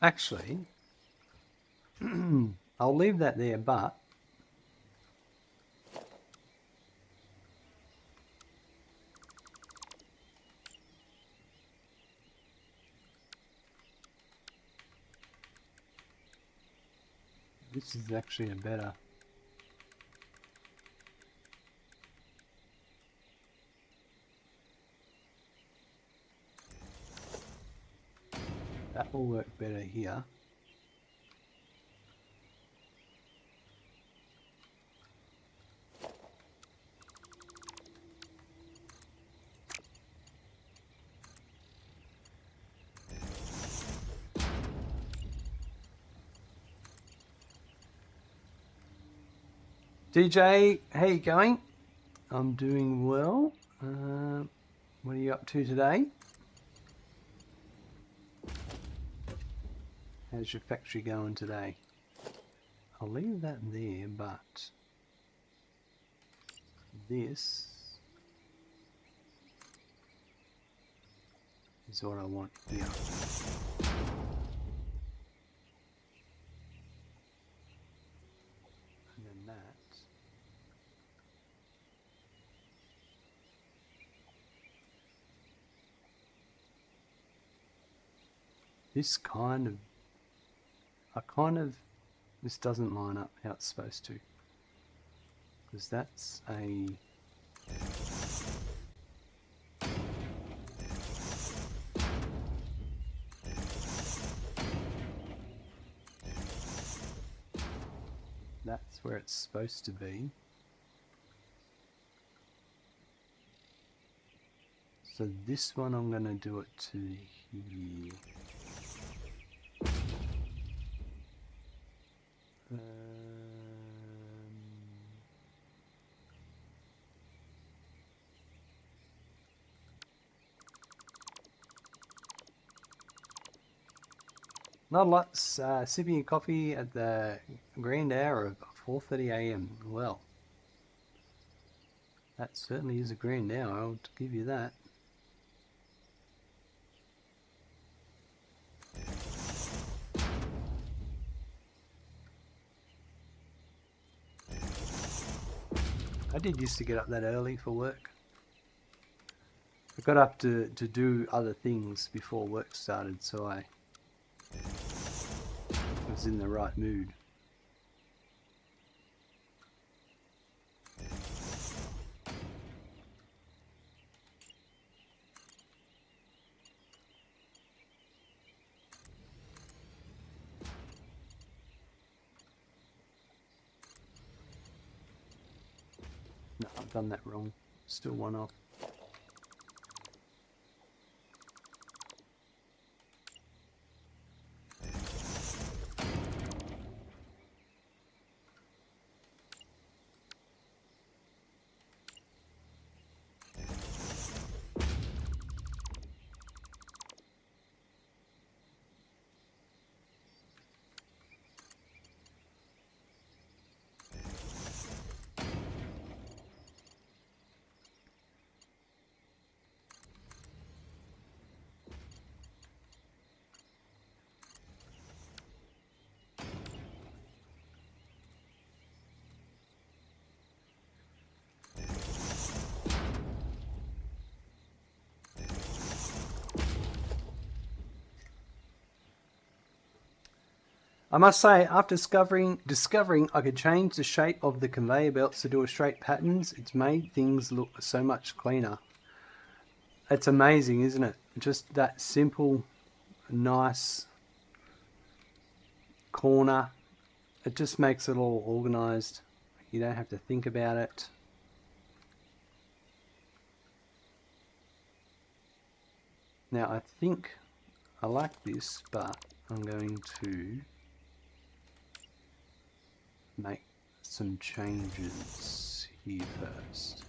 actually, I'll leave that there, but this is actually a better. That will work better here. DJ, how you going? I'm doing well. What are you up to today? How's your factory going today? I'll leave that there, but this is what I want here. And then that. This this doesn't line up how it's supposed to. Because that's a... That's where it's supposed to be. So this one I'm going to do it to here. Not lots. Sipping your coffee at the grand hour of 4:30 AM. Well, that certainly is a grand hour. I'll give you that. I did used to get up that early for work. I got up to do other things before work started, so I was in the right mood. No, I've done that wrong. Still one off. I must say, after discovering I could change the shape of the conveyor belts to do a straight patterns, it's made things look so much cleaner. It's amazing, isn't it? Just that simple, nice corner. It just makes it all organized. You don't have to think about it. Now I think I like this, but I'm going to make some changes here first.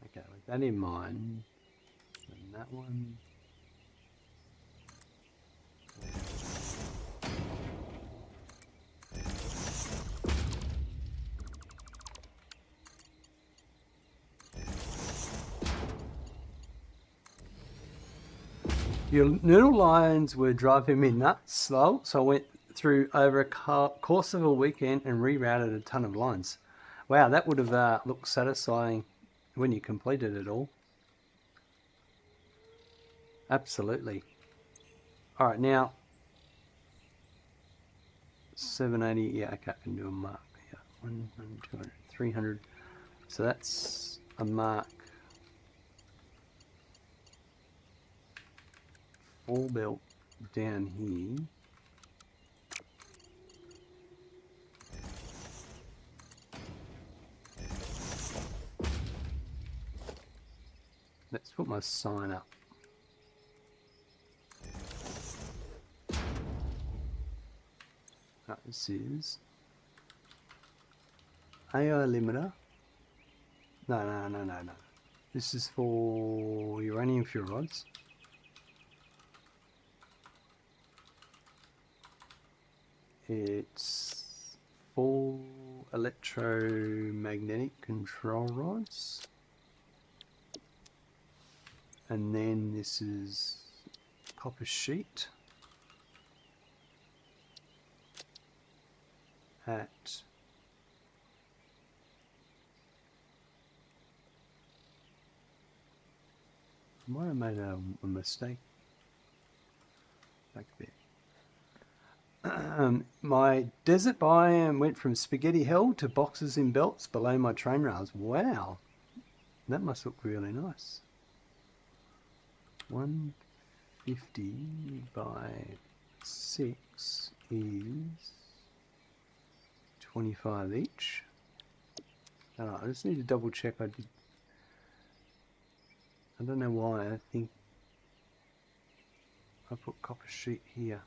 Okay, with that in mind, and that one. Your noodle lines were driving me nuts, so I went through over a course of a weekend and rerouted a ton of lines. Wow, that would have looked satisfying when you completed it all. Absolutely. All right, now 780. Yeah, okay, I can do a mark. Yeah, 100, 200, 300. So that's a mark. 4 belt down here. Let's put my sign up. Right, this is AI limiter. No. This is for uranium fuel rods. It's 4 electromagnetic control rods. And then this is copper sheet at I might have made a mistake back there. My desert biome went from spaghetti hell to boxes in belts below my train rails. Wow, that must look really nice. 150 by 6 is 25 each. I just need to double check I did. I don't know why, I think I put copper sheet here.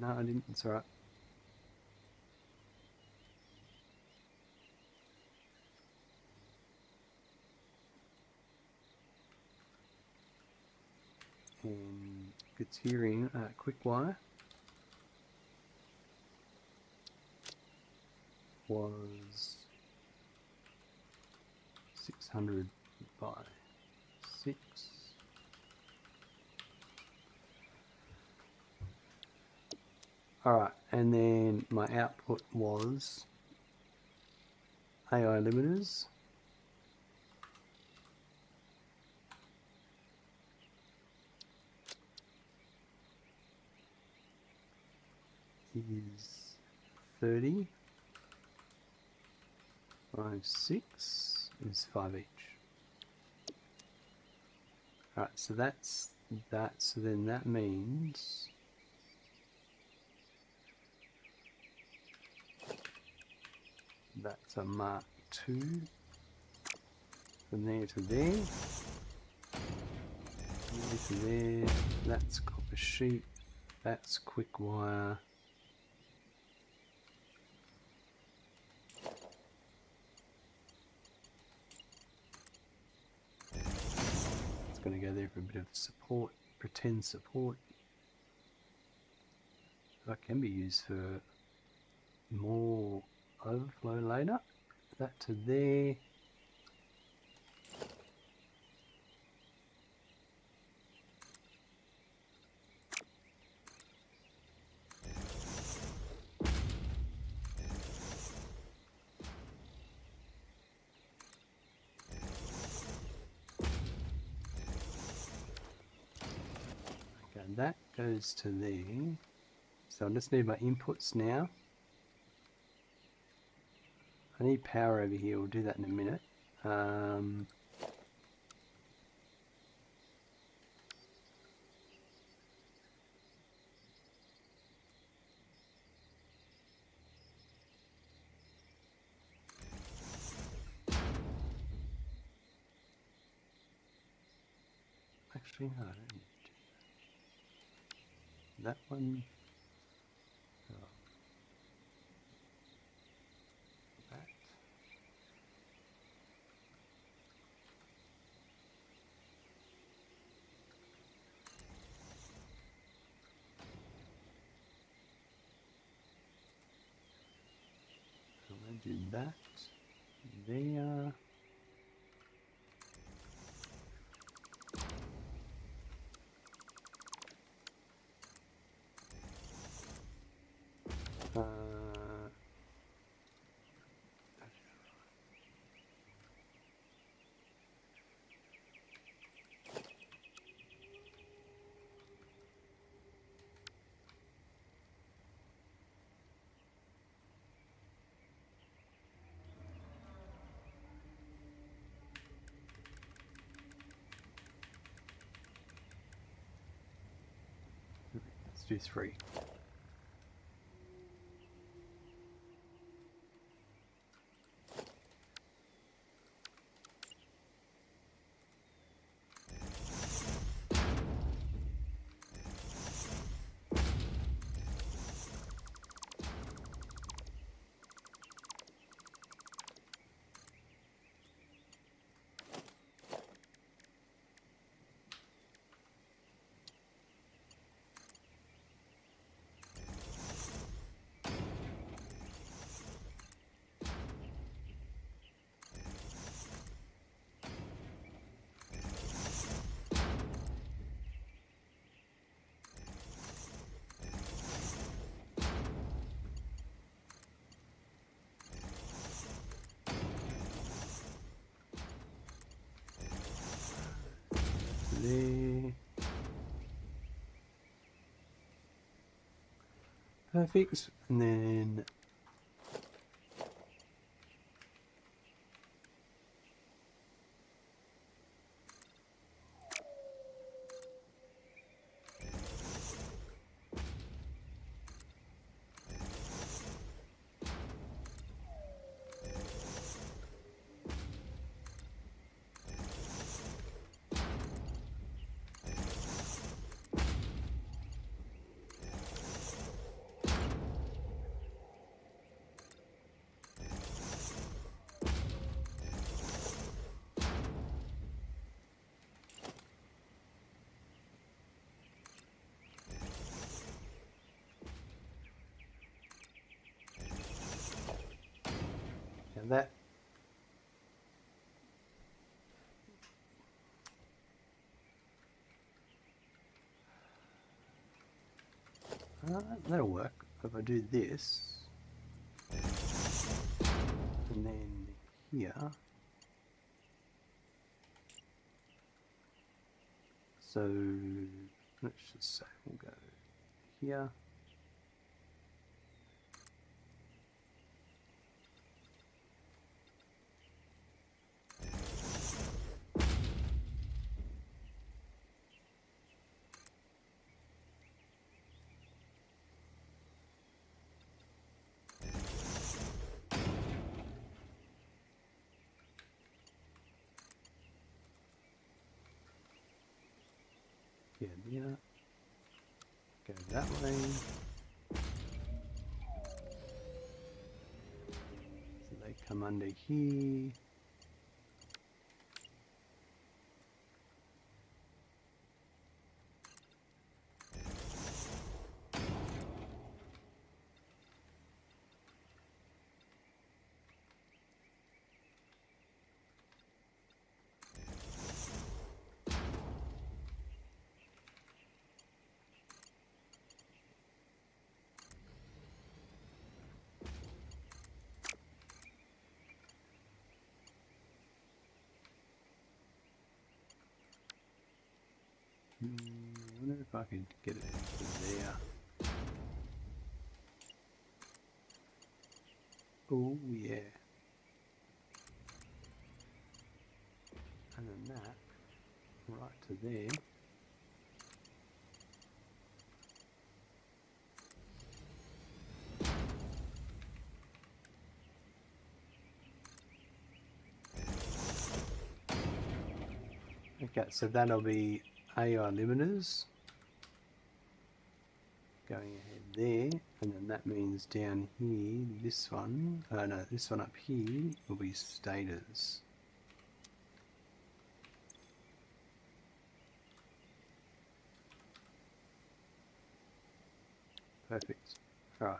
No, I didn't, it's alright. And it's hearing quick wire was 600 by 6. Alright, and then my output was AI limiters. Is 30 by 6 is 5 each. Alright, so that's that. So then that means that's a Mark II from there to there. There to there. That's copper sheet. That's quick wire. Going to go there for a bit of support, pretend support. That can be used for more overflow later. That to there. goes to there. So I just need my inputs now. I need power over here. We'll do that in a minute. Actually, no, I don't need to do that. That one. Oh, that. So I'm going to do that there. Let's do 3. There. Perfect. And then that. That'll work if I do this and then here. So let's just say we'll go here. Yeah, go that way. So they come under here. if I could get it to there. Oh yeah. And then that right to there. Okay, so that'll be AI limiters going ahead there, and then that means down here, this one, no, this one up here will be stators. Perfect. All right.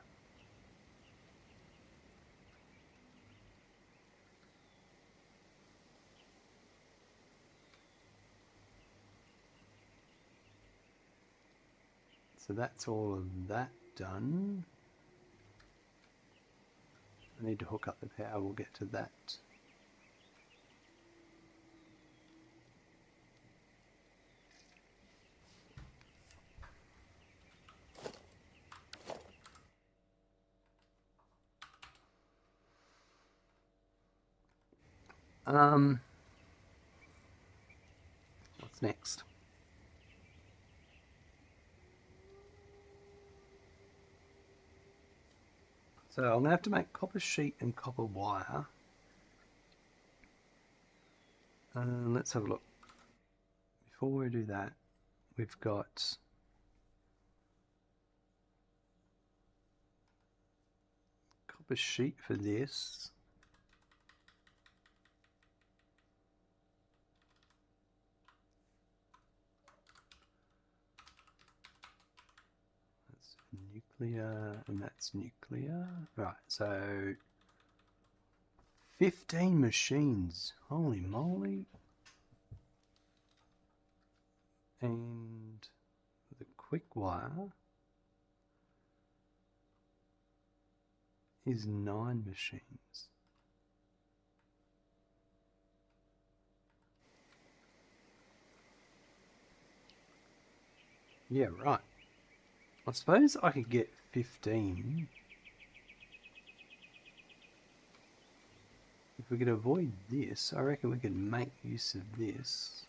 So that's all of that done. I need to hook up the power, we'll get to that. What's next? So I'm going to have to make copper sheet and copper wire. Let's have a look. Before we do that, we've got copper sheet for this. That's nuclear, and that's nuclear. Right, so 15 machines. Holy moly. And the quick wire is 9 machines. Yeah, right. I suppose I could get 15. If we could avoid this, I reckon we could make use of this.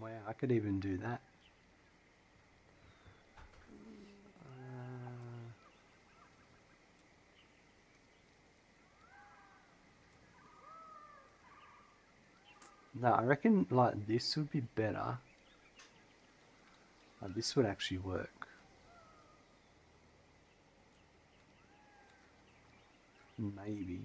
Wow, I could even do that. No, I reckon like this would be better. This would actually work. Maybe.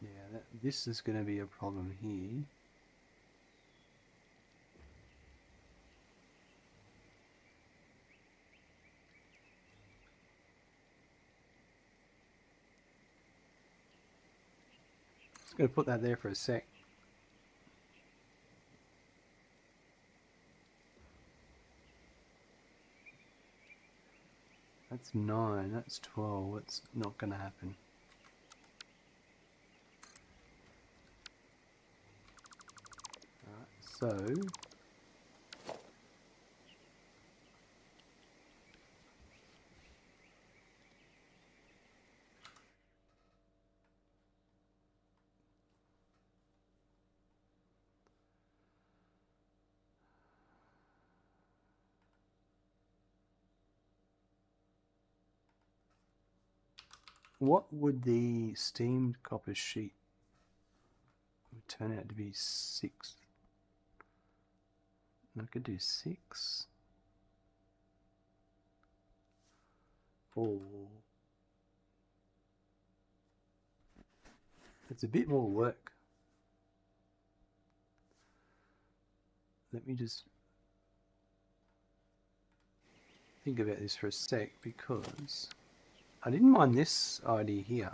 Yeah, this is going to be a problem here. Just going to put that there for a sec. That's 9, that's 12, it's not going to happen. Alright, so what would the steamed copper sheet would turn out to be? 6. I could do 6. 4. It's a bit more work. let me just think about this for a sec, because I didn't mind this idea here.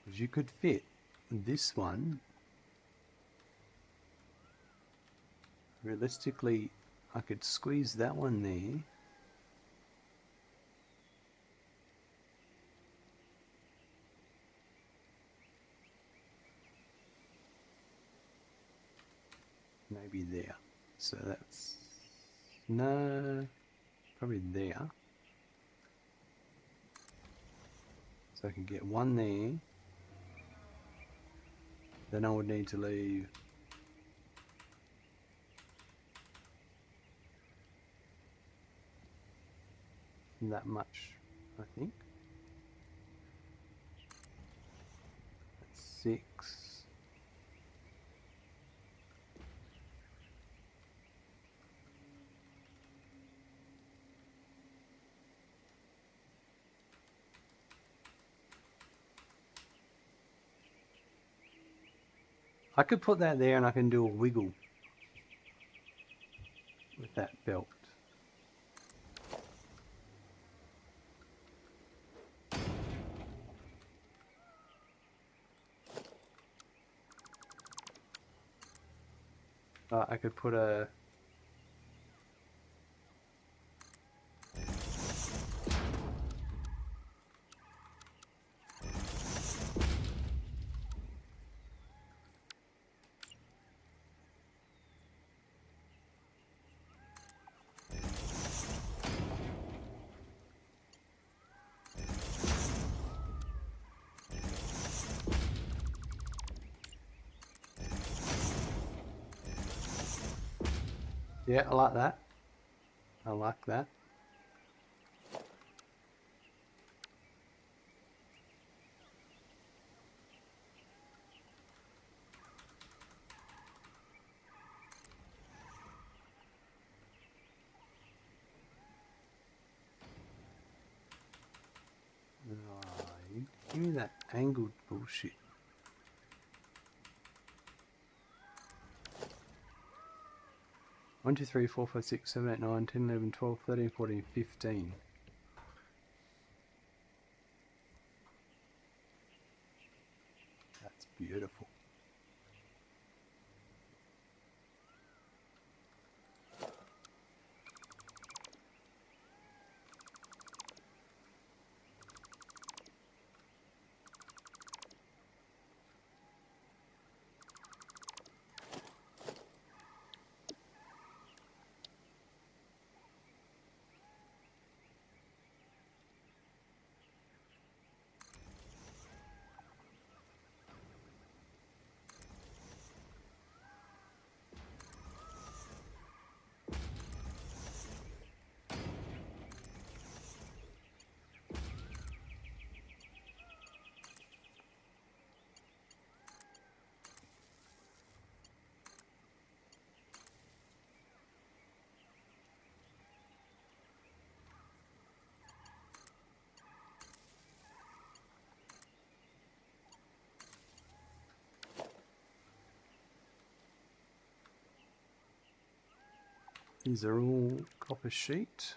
Because you could fit this one. Realistically, I could squeeze that one there. Maybe there. So that's... no, probably there. So I can get one there. Then I would need to leave that much, I think. That's 6. I could put that there and I can do a wiggle with that belt. I could put a... yeah, I like that. I like that. Right. Give me that angled bullshit. One, two, three, 4, 5, 6, 7, 8, 9, 10, 11, 12, 13, 14, 15. That's beautiful. These are all copper sheet.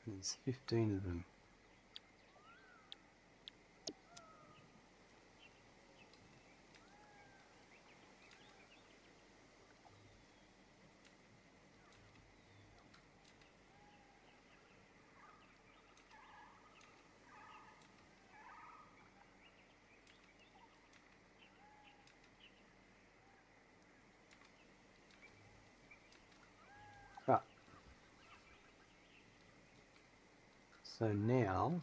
There's 15 of them. Ah. So now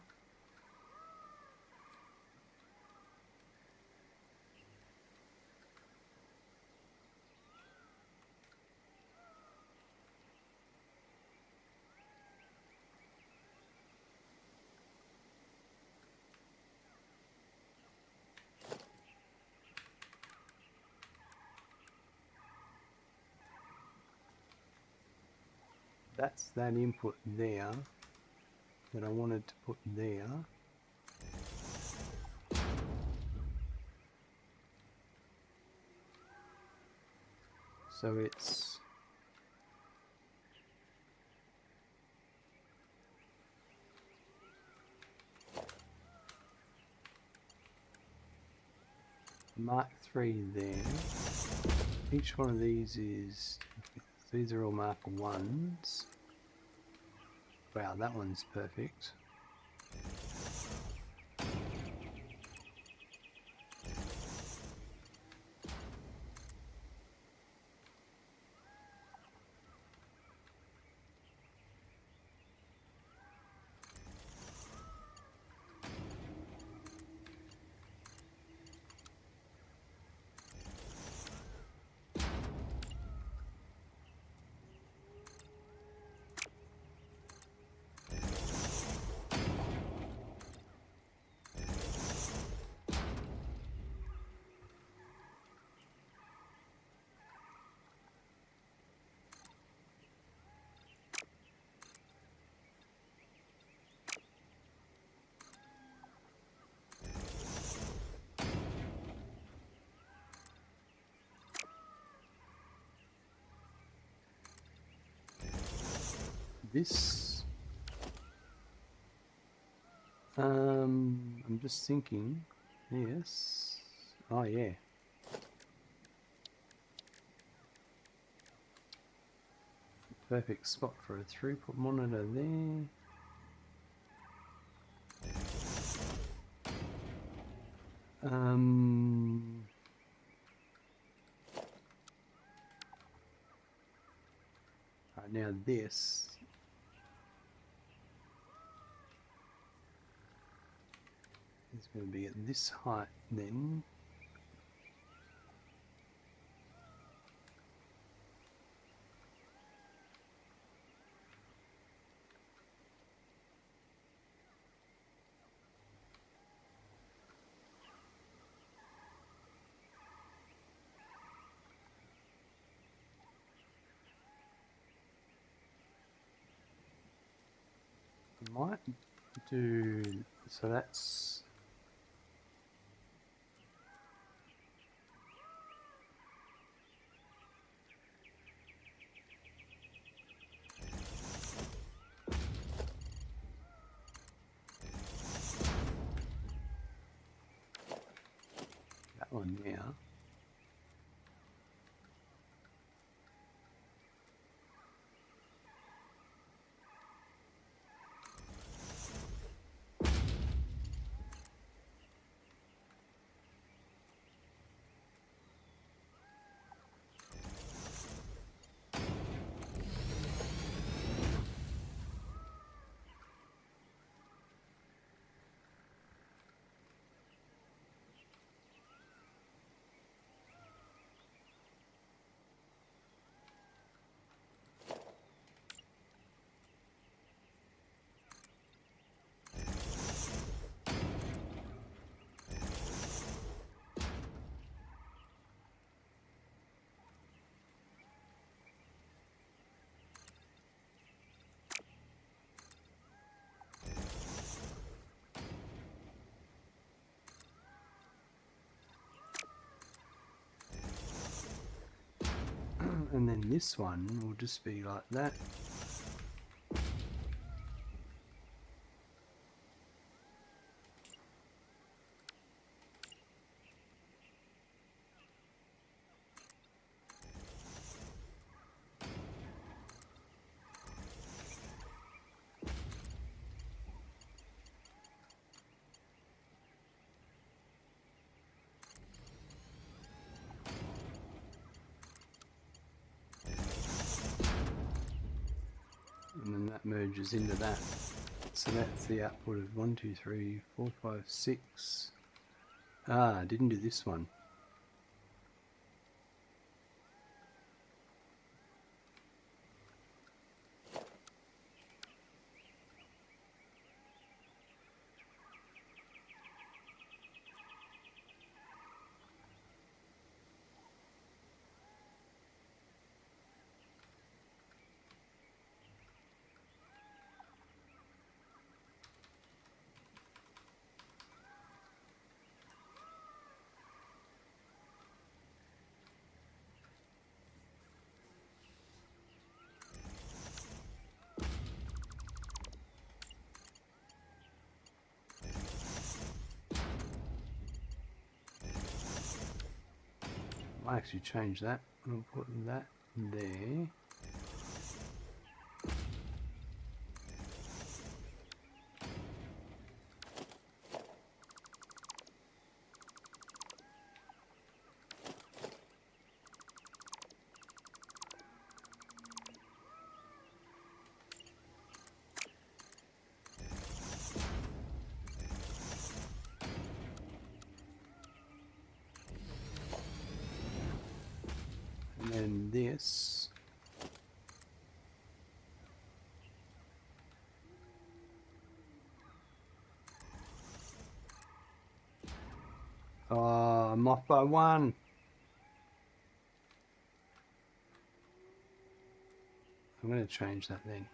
that's that input there that I wanted to put there. So it's Mark 3 there. Each one of these are all Mark 1s. Wow, that one's perfect. This, I'm just thinking, yes, oh yeah. Perfect spot for a throughput monitor there. Right, now this is going to be at this height then. I might do, so that's that one now. And then this one will just be like that. And then that merges into that. So that's the output of 1, 2, 3, 4, 5, 6. Ah, I didn't do this one. I actually change that. I'll put that there. And then this. Oh, I'm off by one. I'm going to change that then.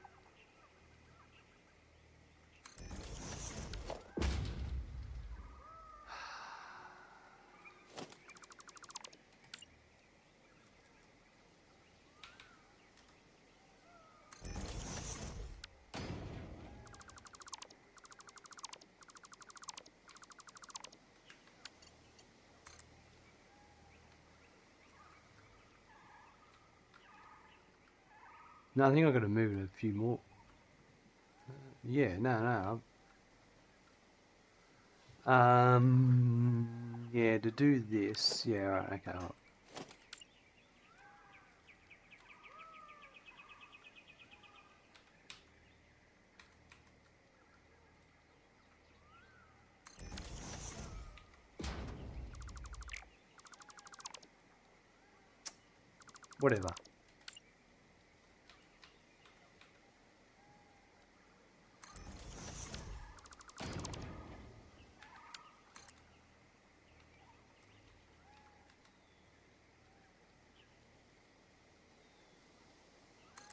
No, I think I've got to move it a few more. Yeah, no. Yeah, to do this. Yeah, right, okay. Right. Whatever.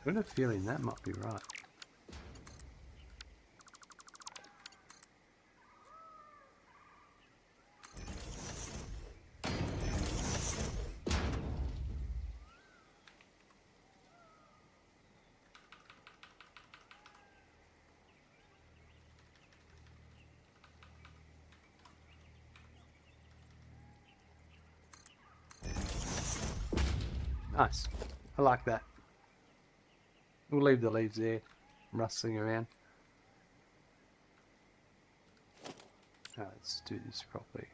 I've got a feeling that might be right. Nice. I like that. We'll leave the leaves there, rustling around. Alright, let's do this properly.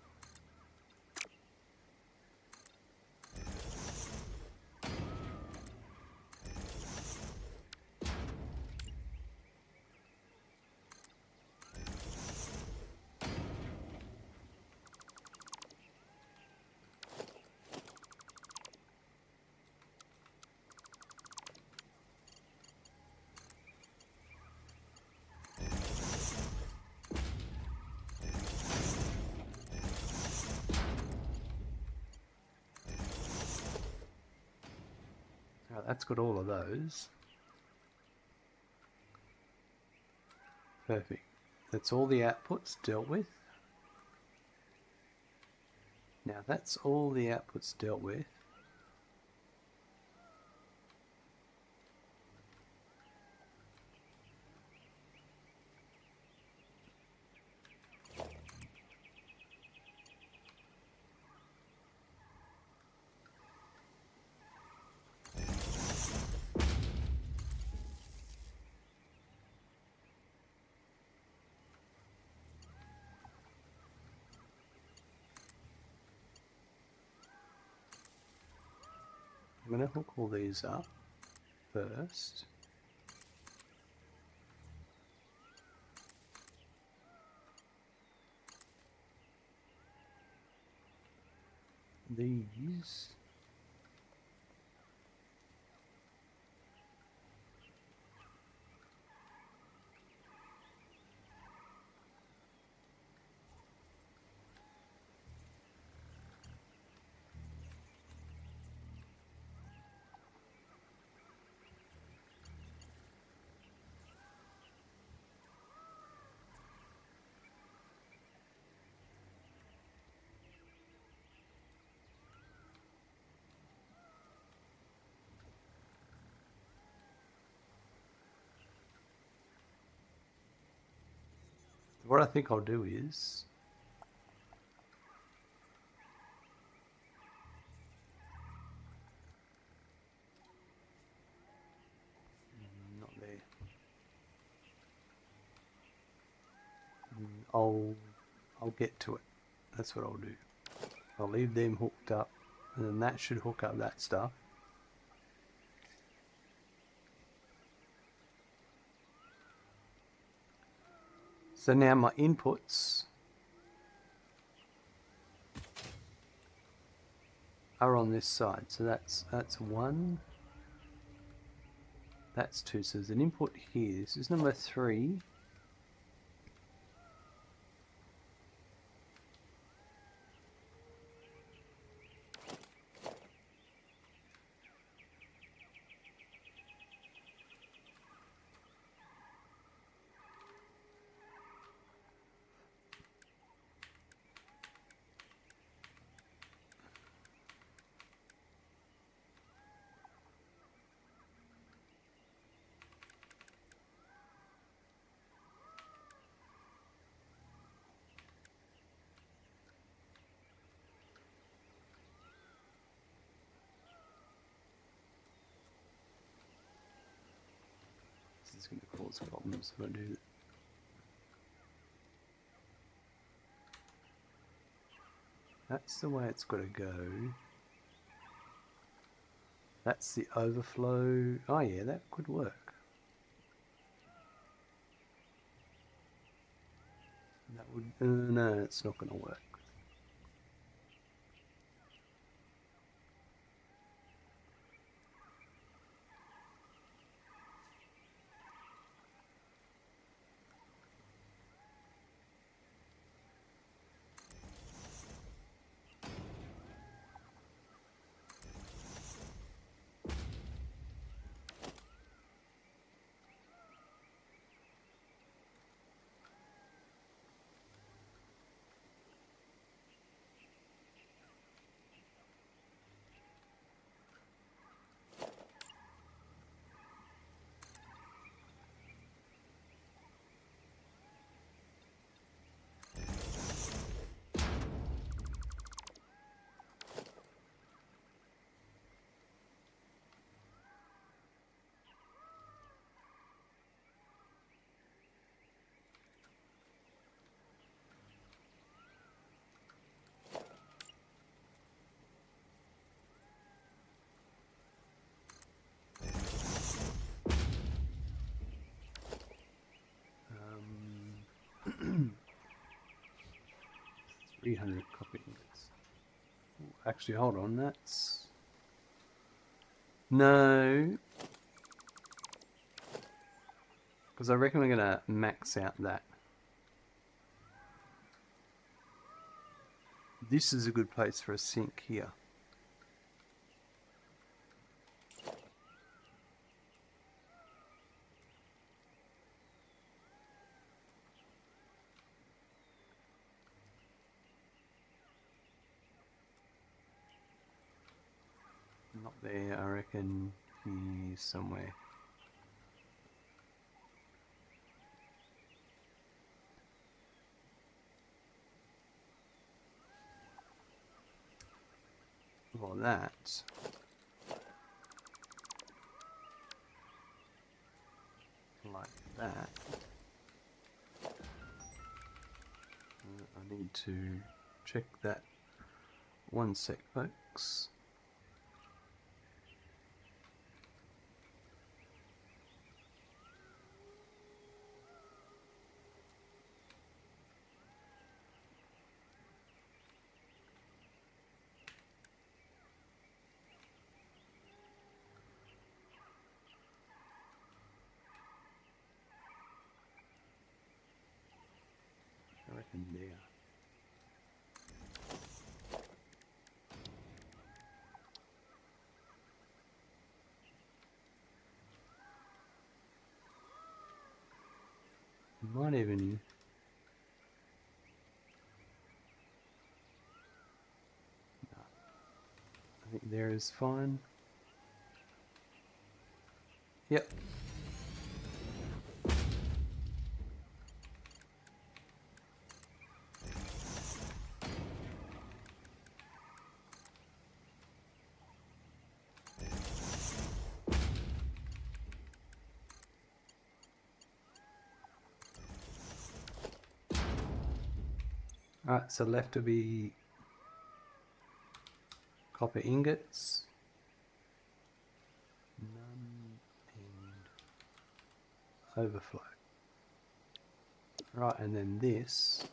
Alright, that's got all of those. Perfect. That's all the outputs dealt with. Now that's all the outputs dealt with. I'm going to hook all these up first. These. What I think I'll do is I'll get to it. That's what I'll do. I'll leave them hooked up, and then that should hook up that stuff. So now my inputs are on this side. So that's one. That's two. So there's an input here. This is number 3. This is going to cause problems if I do. That's the way it's got to go. That's the overflow. Oh yeah, that could work. That would, no, it's not going to work. Um, 300 copper ingots. Actually, hold on, that's... No. Because I reckon we're going to max out that. This is a good place for a sink here. Not there, I reckon here somewhere. Well, that. Like that. I need to check that. One sec, folks. I reckon there. Might even... No. I think there is fine. Yep. Alright, so left will be copper ingots. None and overflow. Right, and then this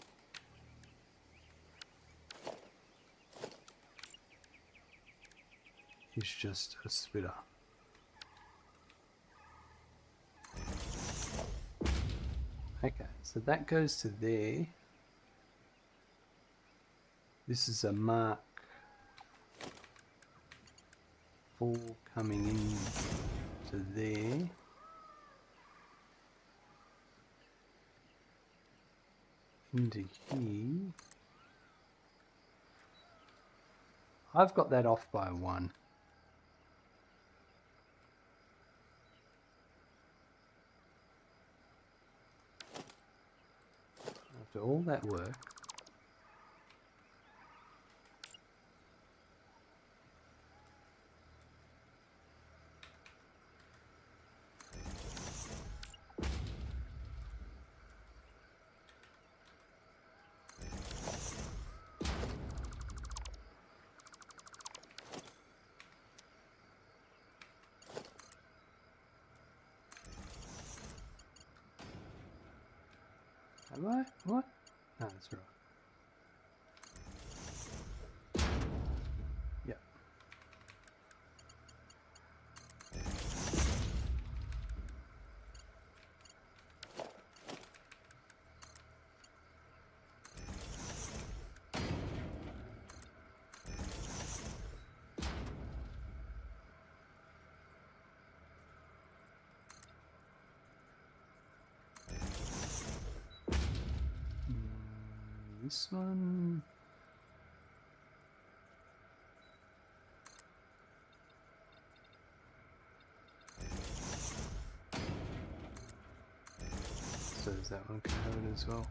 is just a splitter. Okay, so that goes to there. This is a Mark 4 coming in to there. Into here. I've got that off by 1. After all that work, have I? What? No, that's right. Yep. This one. So is that one covered as well?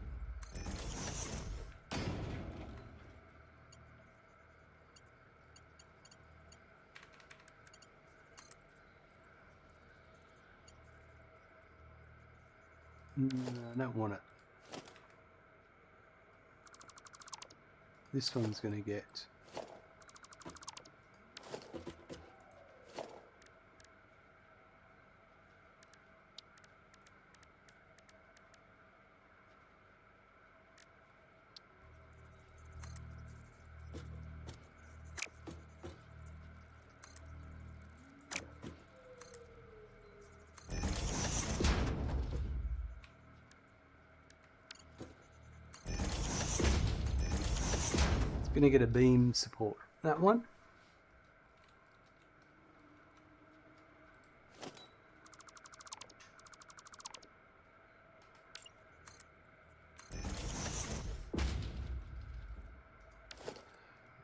No, I don't want it. This one's going to get going to get a beam support. That one.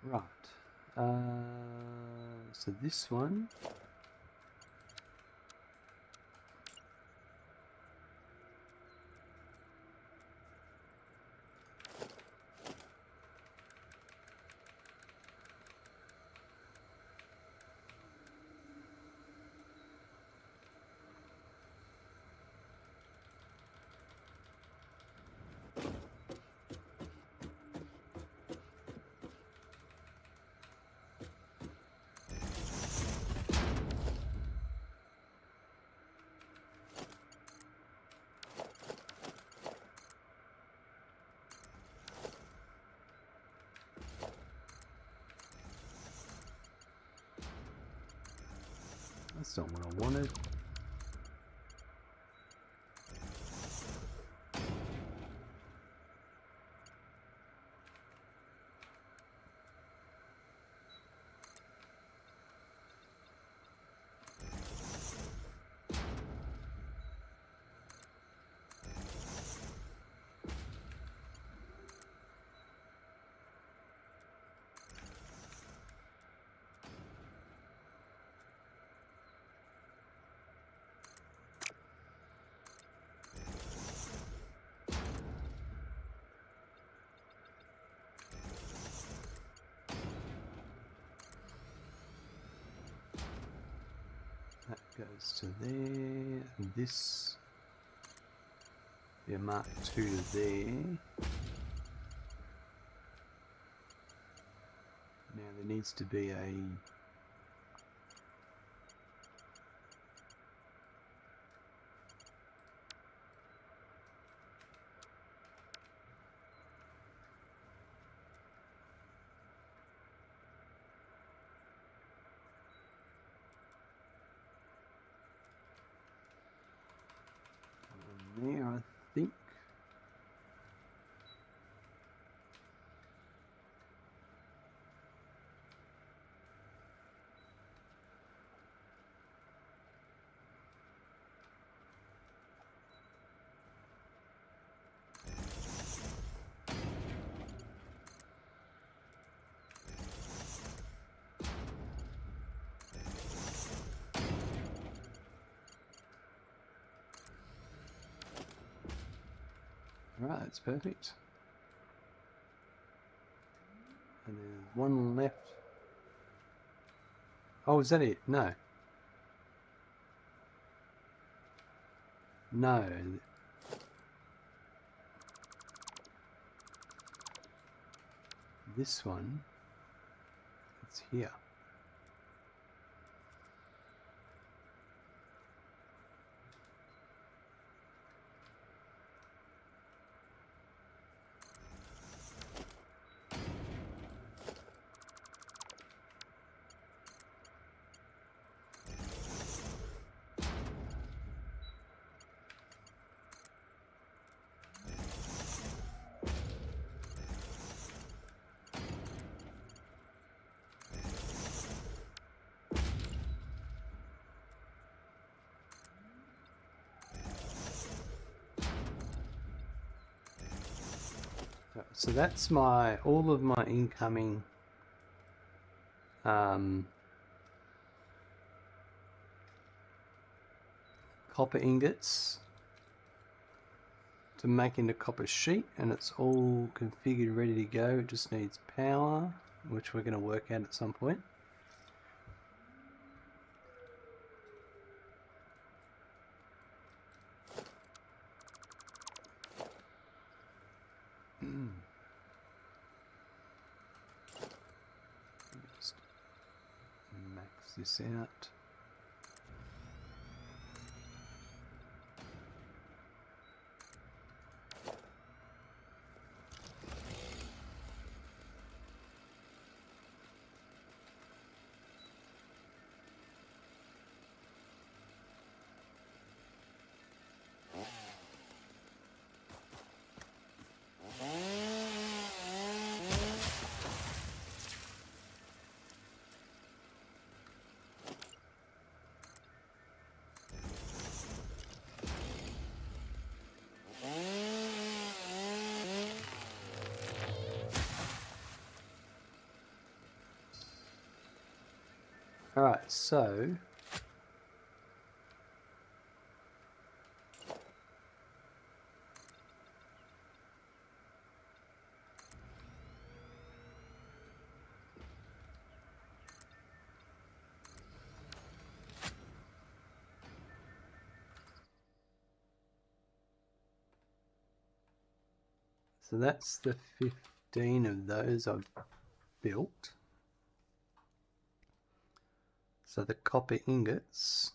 Right. So this one. That's not what I wanted. That goes to there, and this be a Mark 2 to there. needs to be a there, I think. Right, that's perfect. And there's one left. Oh, is that it? No. No. This one, it's here. So that's all of my incoming copper ingots to make into copper sheet, and it's all configured, ready to go. It just needs power, which we're going to work out at some point. Just max this out. Alright, so that's the 15 of those I've built. So the copper ingots,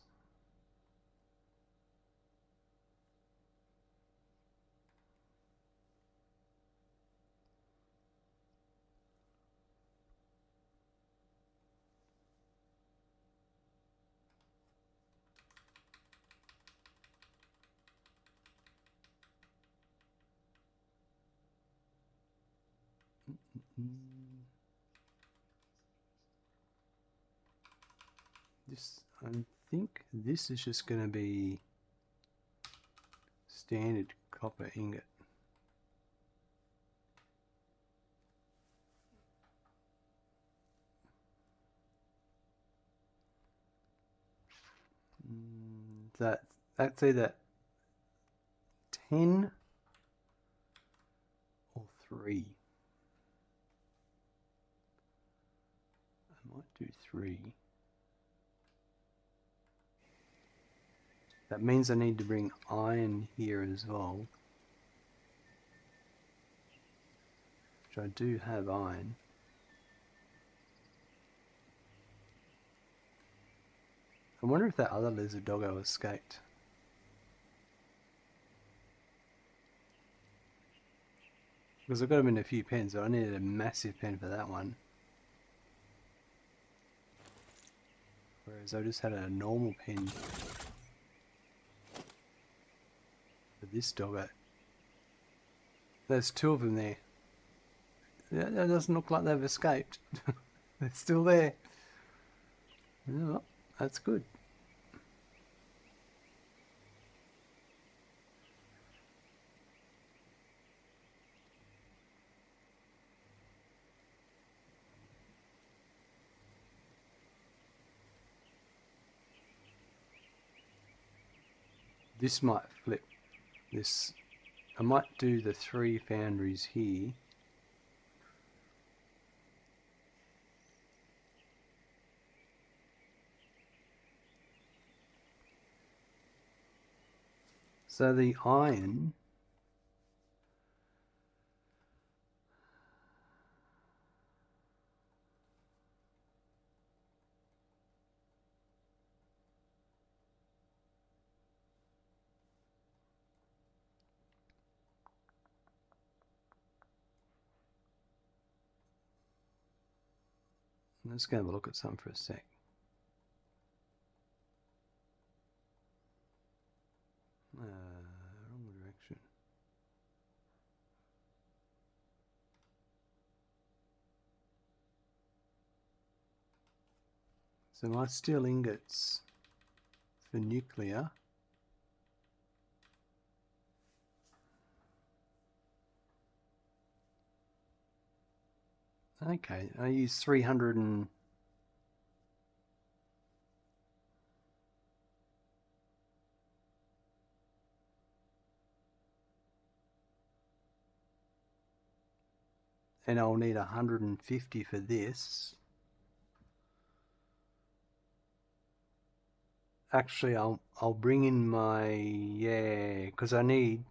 this, I think this is just going to be standard copper ingot. That's either 10 or 3. I might do 3. That means I need to bring iron here as well, which I do have iron. I wonder if that other lizard doggo escaped. Because I've got him in a few pens, but I needed a massive pen for that one. Whereas I just had a normal pen for this doggo. There's two of them there. That doesn't look like they've escaped. They're still there. Oh, that's good. This might flip. This, I might do the 3 foundries here. So the iron, let's go have a look at some for a sec. Wrong direction. So my steel ingots for nuclear. Okay, I use 300 and... and I'll need 150 for this. Actually, I'll bring in my, yeah, because I need...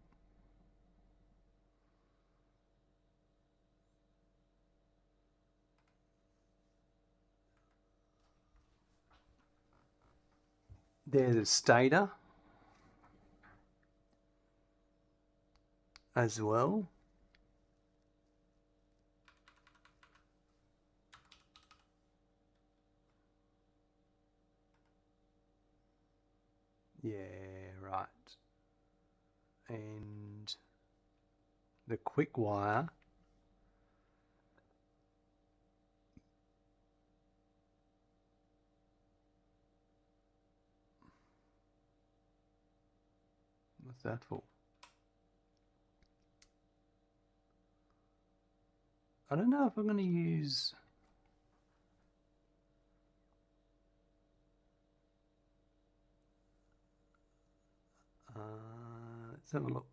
There's a stator as well. Yeah, right. And the quick wire. What's that for? I don't know if I'm going to use... let's have a look.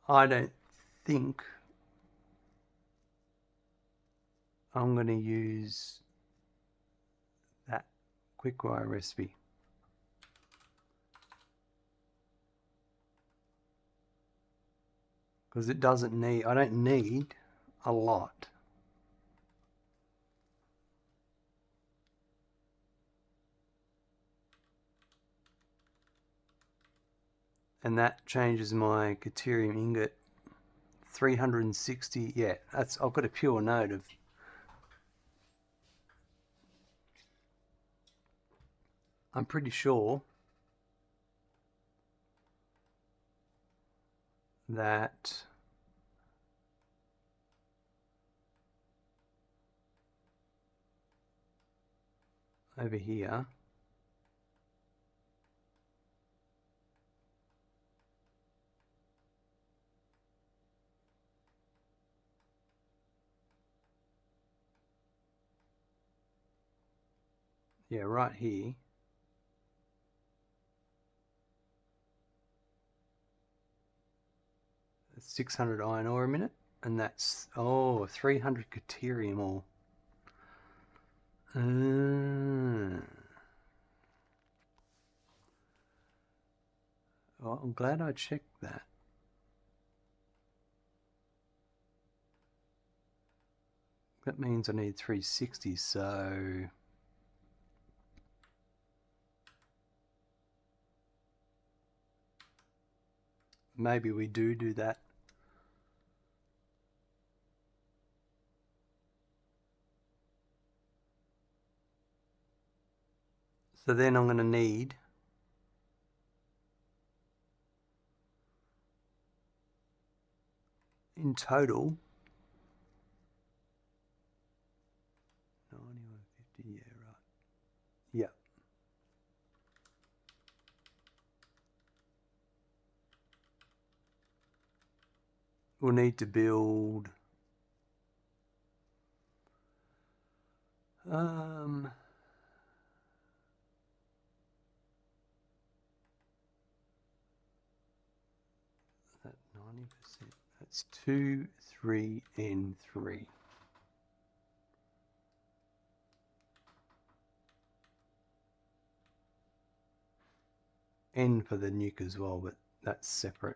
I don't think I'm going to use that quick wire recipe. Because it doesn't need, I don't need a lot. And that changes my Deuterium ingot 360. Yeah, that's, I've got a pure node of... I'm pretty sure that over here Yeah, right here. That's 600 iron ore a minute, and that's 300 deuterium ore. Well, I'm glad I checked that. That means I need 360, so maybe we do that. So then I'm going to need in total 9150, yeah, right. Yeah. We'll need to build that 90%. That's 2, 3, and 3. N for the nuke as well, but that's separate.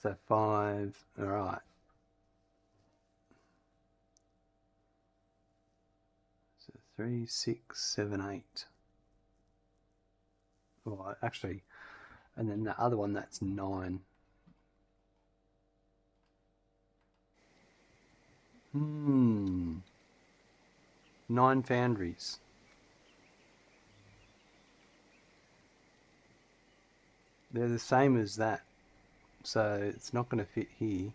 So 5, all right. So 3, 6, 7, 8. Well, actually, and then the other one, that's 9. 9 foundries. They're the same as that, so it's not going to fit here.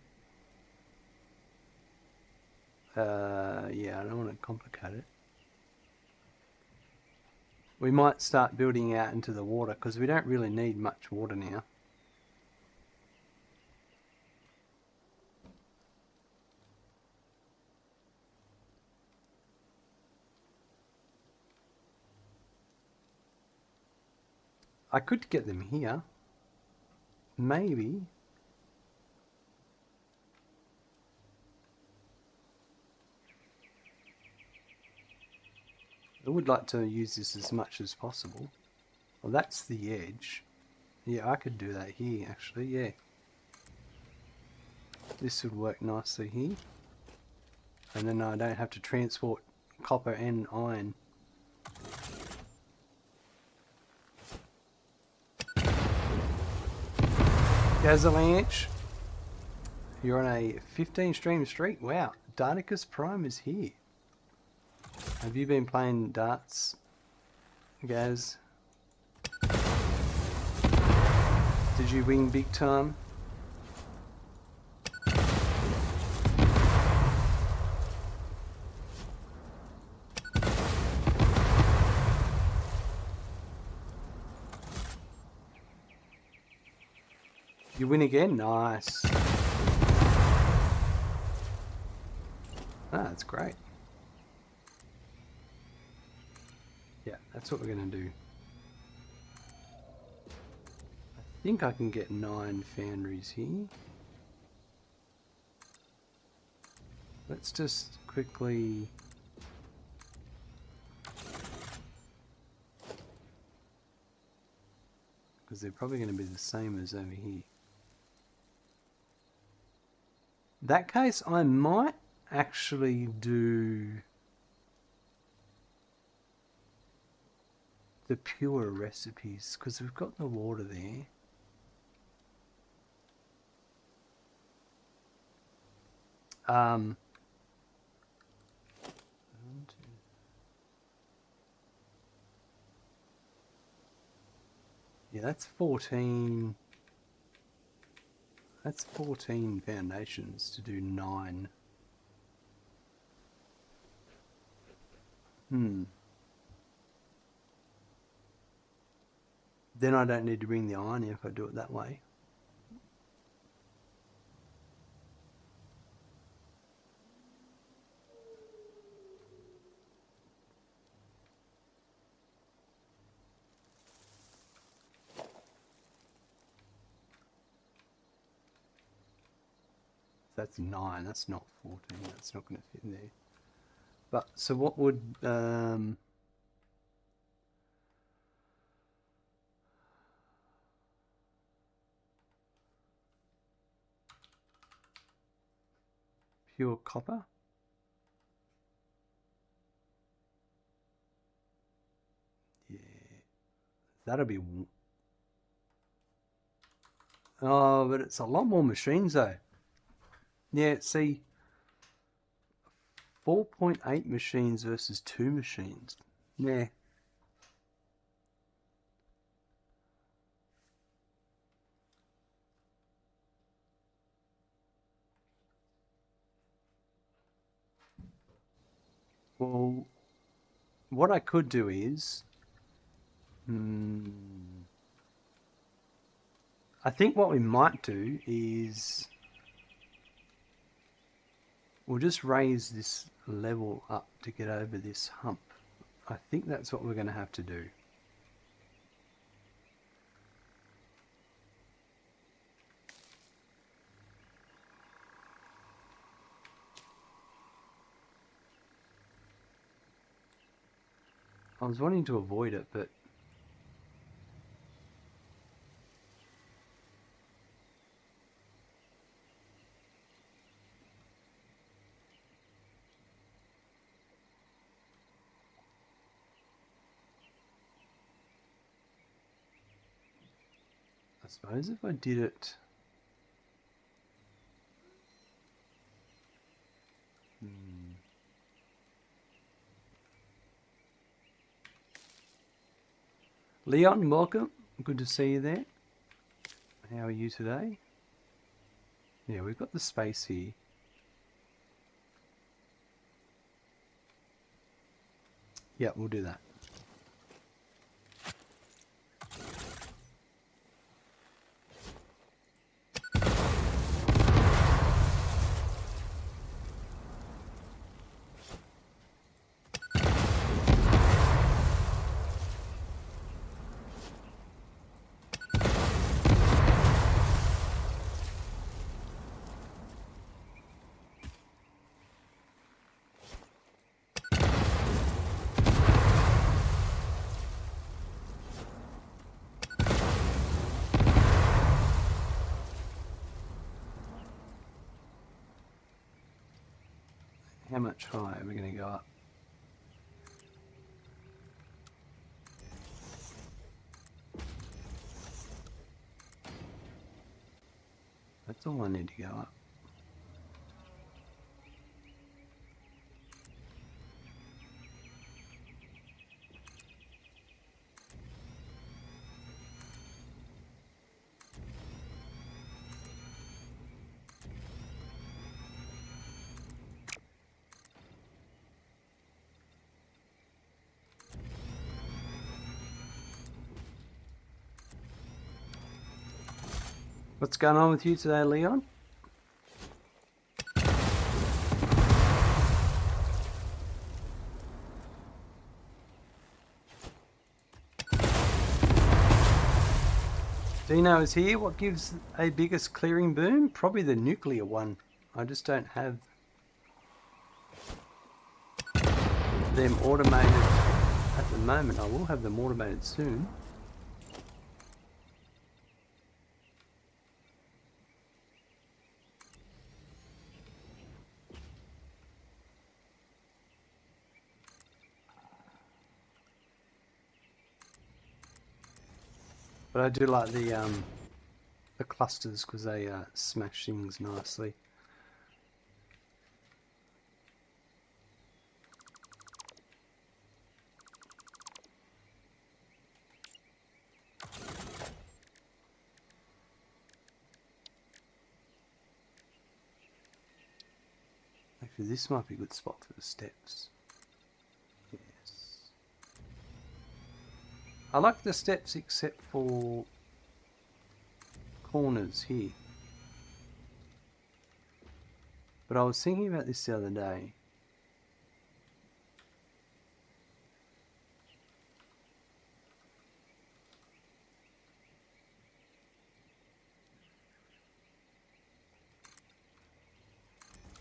Yeah, I don't want to complicate it. We might start building out into the water because we don't really need much water now. I could get them here. Maybe. I would like to use this as much as possible. Well, that's the edge. Yeah, I could do that here, actually, yeah. This would work nicely here. And then I don't have to transport copper and iron. Gazalanche, you're on a 15 stream streak. Wow, Darnicus Prime is here. Have you been playing darts, Gaz? Did you win big time? You win again? Nice. That's great. Yeah, that's what we're going to do. I think I can get 9 foundries here. Let's just quickly... because they're probably going to be the same as over here. In that case, I might actually do the pure recipes because we've got the water there. Yeah, that's 14. That's 14 foundations to do 9. Then I don't need to bring the iron in if I do it that way. That's 9, that's not 14, that's not going to fit in there. But, so what would, pure copper? Yeah, that'll be, oh, but it's a lot more machines though. Yeah, see, 4.8 machines versus 2 machines. Yeah. Well, what I could do is, I think what we might do is we'll just raise this level up to get over this hump. I think that's what we're going to have to do. I was wanting to avoid it, but I suppose if I did it, Leon, welcome. Good to see you there. How are you today? Yeah, we've got the space here. Yeah, we'll do that. How much higher are we going to go up? That's all I need to go up. What's going on with you today, Leon? Dino is here. What gives a biggest clearing boom? Probably the nuclear one. I just don't have them automated at the moment. I will have them automated soon. But I do like the clusters because they smash things nicely. Actually, this might be a good spot for the steps. Yes. I like the steps except for corners here. But I was thinking about this the other day.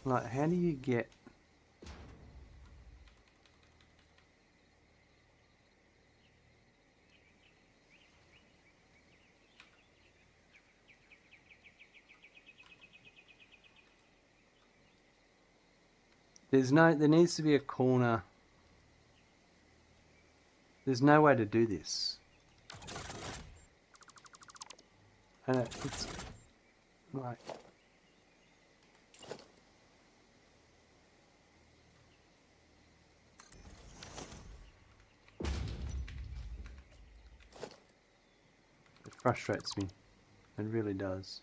Like, how do you get... there needs to be a corner. There's no way to do this. And it's like... It frustrates me. It really does.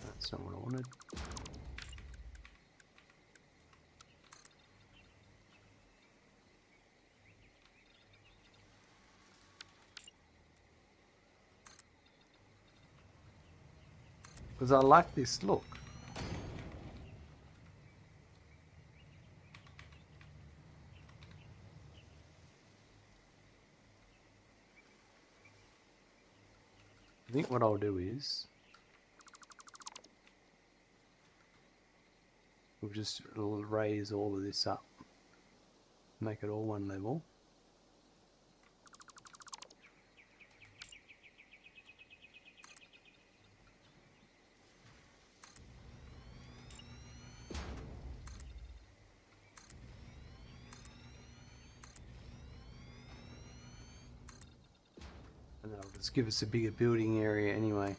That's not what I wanted. Because I like this look. I think what I'll do is we'll just raise all of this up, make it all one level. And that'll just give us a bigger building area anyway.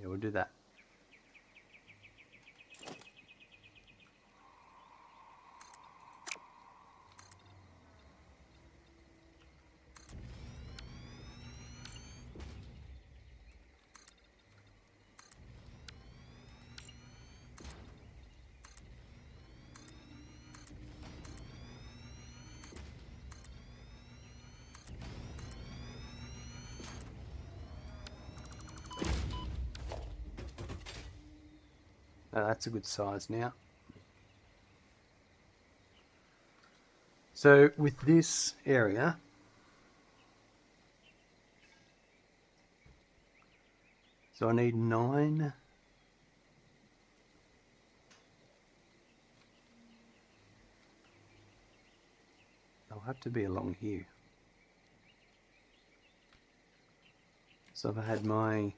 Yeah, we'll do that. That's a good size now. So with this area, so I need 9. They'll have to be along here. So if I had my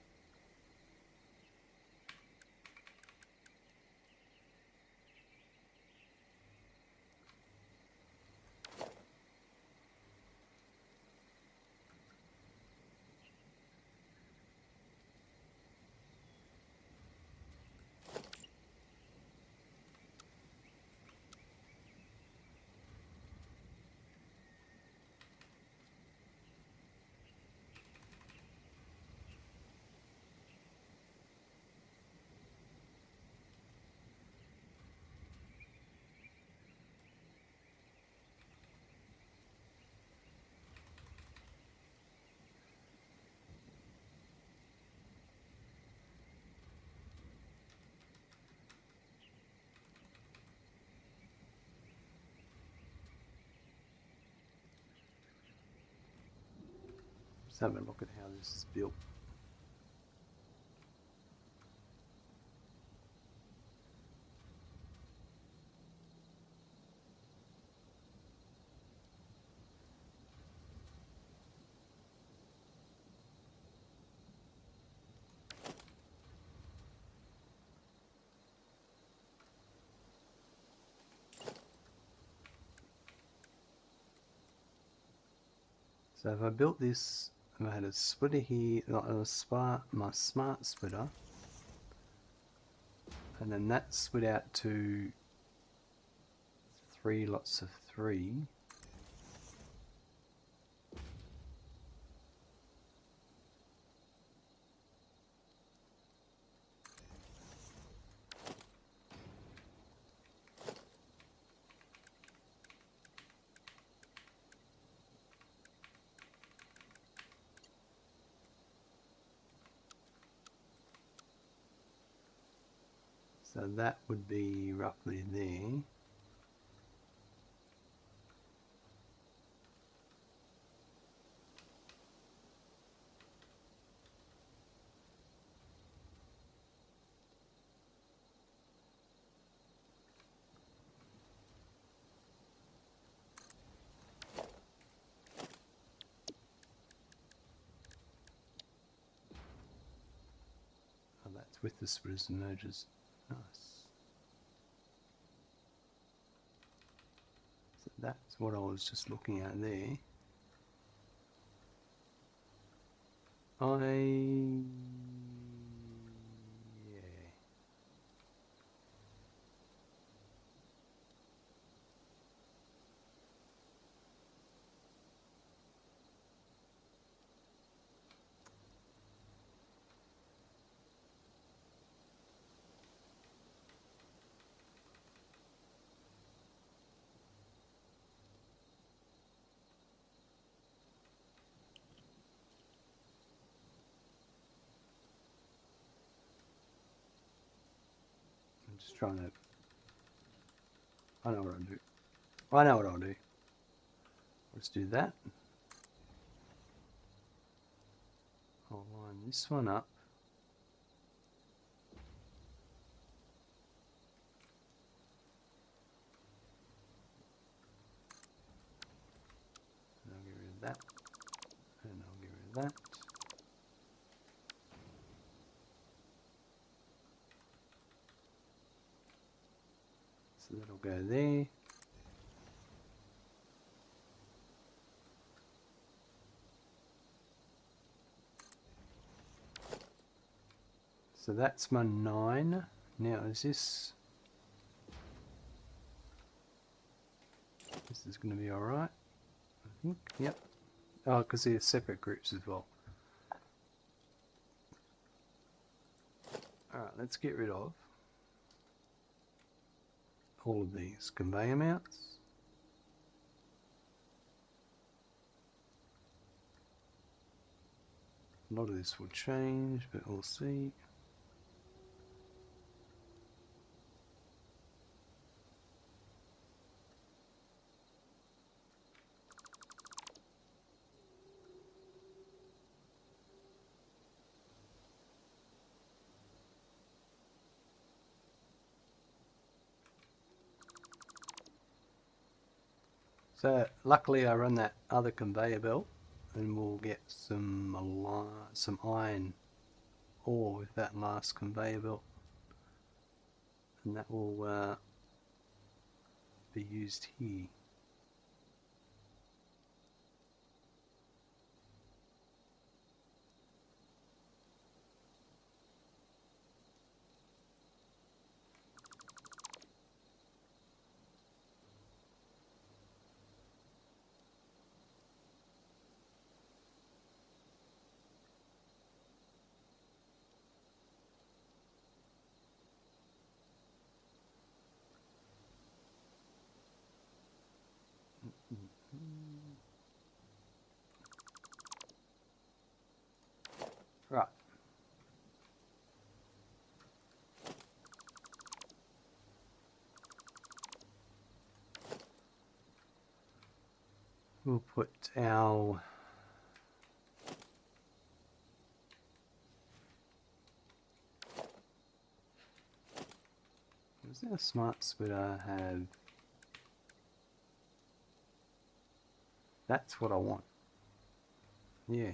Let's have a look at how this is built. So if I built this, if I had a splitter here, like my smart splitter, and then that split out to 3 lots of 3. So that would be roughly there. Oh, that's with the splitters and mergers. Nice. So that's what I was just looking at there. Yeah. I'm just trying to... I know what I'll do. I know what I'll do. Let's do that. I'll line this one up. And I'll get rid of that. And I'll get rid of that. So that'll go there. So that's my 9. Now is this... This is going to be alright, I think. Yep. Oh, because they're separate groups as well. Alright, let's get rid of all of these conveyor mounts. A lot of this will change, but we'll see. So luckily I run that other conveyor belt and we'll get some iron ore with that last conveyor belt, and that will be used here. Right. We'll put our does our smart splitter have... That's what I want. Yeah.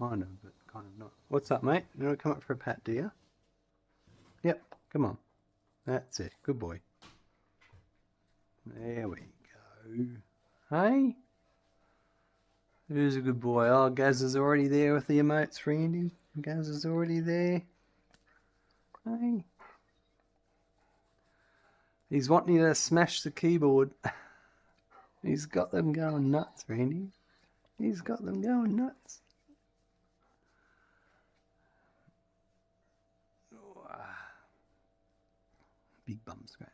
Kind of, but kind of not. What's up, mate? You want to come up for a pat, do you? Yep, come on. That's it. Good boy. There we go. Hey? Who's a good boy? Oh, Gaz is already there with the emotes, Randy. Gaz is already there. Hey? He's wanting you to smash the keyboard. He's got them going nuts, Randy. He's got them going nuts. Big bum scratch.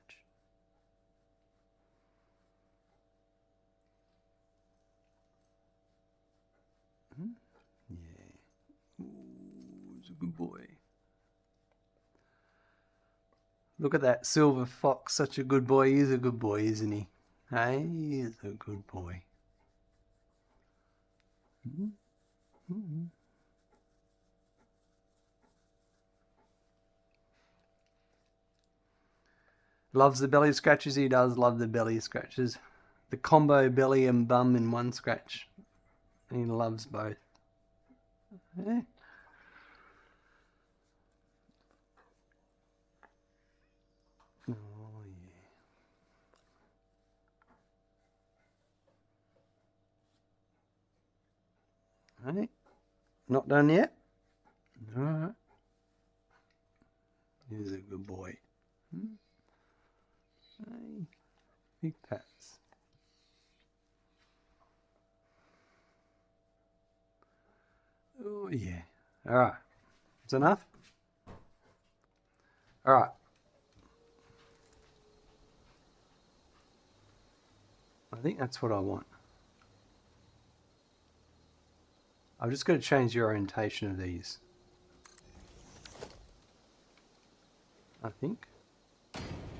Yeah. Ooh, he's a good boy. Look at that silver fox. Such a good boy. He's a good boy, isn't he? Hey, he's a good boy. Loves the belly scratches. He does love the belly scratches. The combo belly and bum in one scratch. He loves both. Yeah. Oh, yeah. Hey, not done yet? Alright. He's a good boy. Hey, big pats. Oh, yeah. Alright. Is that enough? Alright. I think that's what I want. I'm just going to change the orientation of these. I think.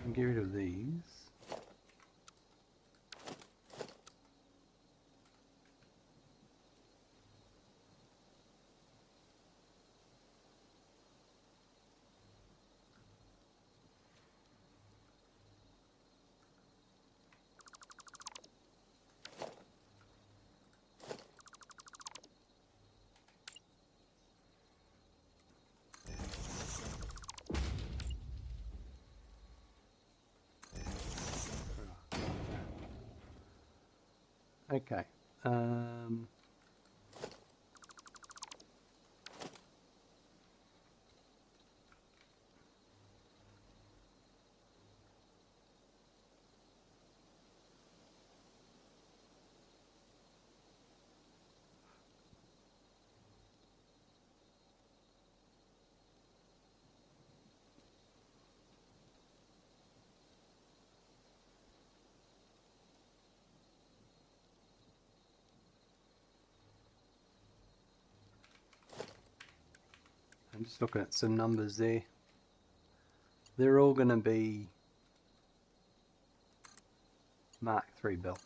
And get rid of these. Okay. I'm just looking at some numbers there. They're all going to be Mark III belts.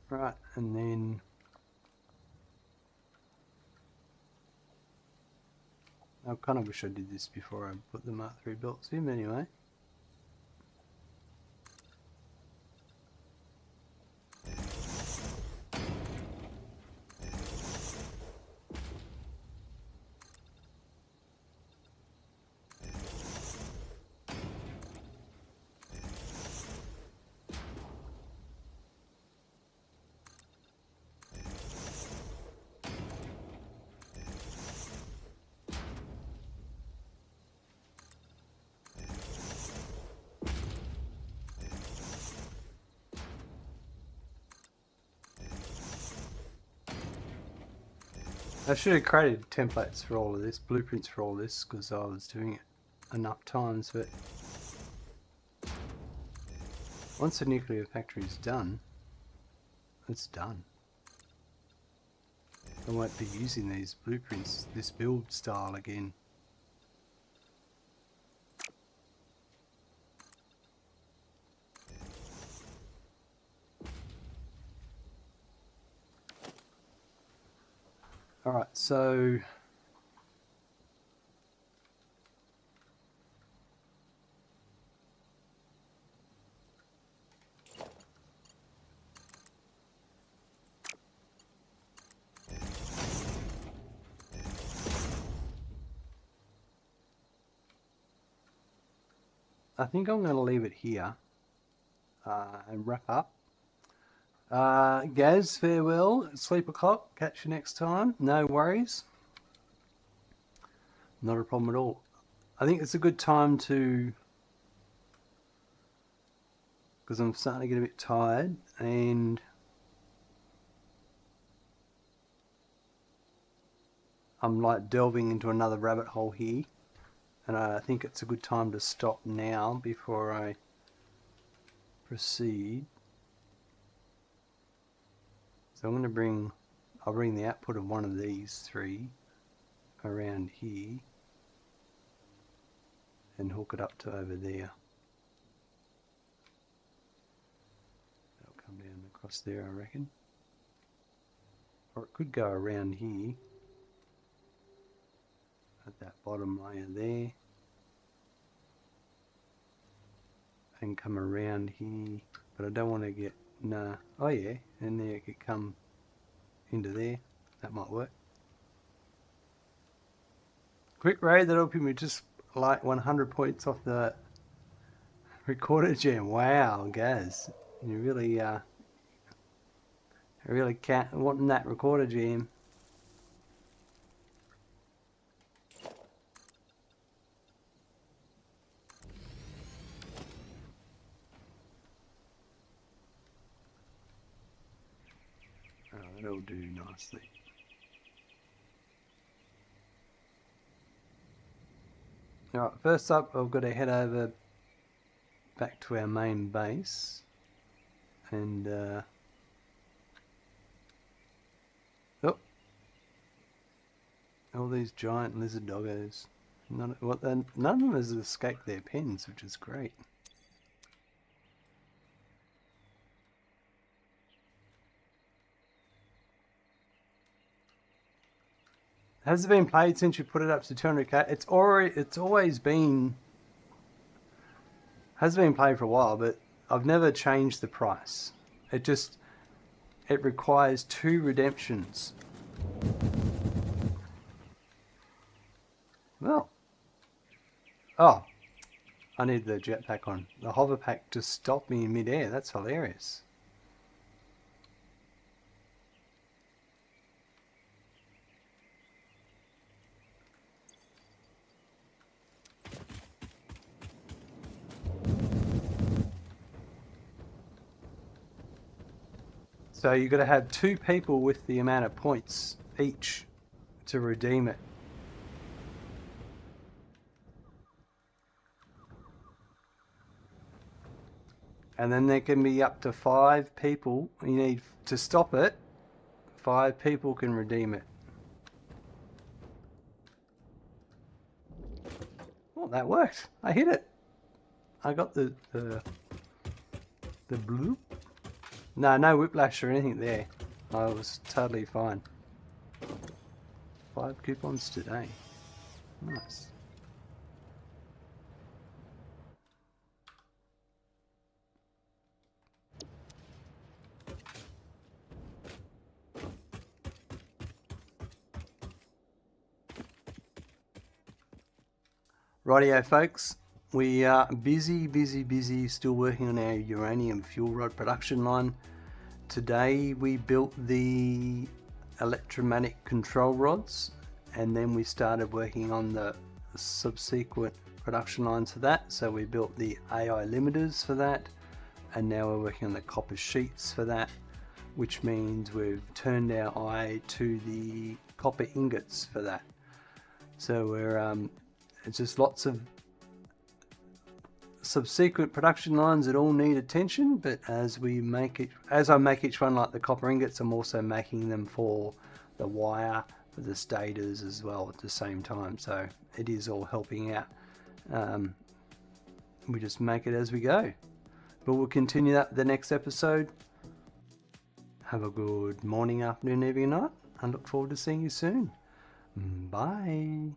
Right, and then I kind of wish I did this before I put the Mark III belts in anyway. I should have created templates for all of this, blueprints for all this, because I was doing it enough times, but once the nuclear factory is done, it's done. I won't be using these blueprints, this build style again. Alright, so I think I'm going to leave it here and wrap up. Gaz, farewell, sleep o'clock, catch you next time, no worries. Not a problem at all. I think it's a good time to, because I'm starting to get a bit tired and I'm like delving into another rabbit hole here, and I think it's a good time to stop now before I proceed. So I'm going to I'll bring the output of one of these three around here and hook it up to over there. That'll come down across there, I reckon. Or it could go around here at that bottom layer there and come around here, but I don't want to get, nah, oh yeah, and there it could come into there. That might work. Quick raid, that'll put me just like 100 points off the recorder gem. Wow, Gaz, you really can't wanting that recorder gem. Oh, that'll do nicely. Alright, first up I've got to head over back to our main base and oh, all these giant lizard doggos. None of them has escaped their pens, which is great. Has it been played since you put it up to 200k? It's always been, has been played for a while, but I've never changed the price. It requires 2 redemptions. Well, oh, I need the jetpack on. The hover pack just stopped me in midair. That's hilarious. So you've got to have 2 people with the amount of points each to redeem it. And then there can be up to 5 people. You need to stop it. 5 people can redeem it. Oh, that worked. I hit it. I got the blue. No whiplash or anything there. I was totally fine. 5 coupons today. Nice. Rightio folks, we are busy still working on our uranium fuel rod production line. Today we built the electromagnetic control rods, and then we started working on the subsequent production lines for that. So we built the AI limiters for that, and now we're working on the copper sheets for that, which means we've turned our eye to the copper ingots for that. So we're it's just lots of subsequent production lines that all need attention, but as I make each one, like the copper ingots, I'm also making them for the wire, for the stators as well at the same time. So it is all helping out. We just make it as we go, but we'll continue that the next episode. Have a good morning, afternoon, evening, night. I look forward to seeing you soon. Bye.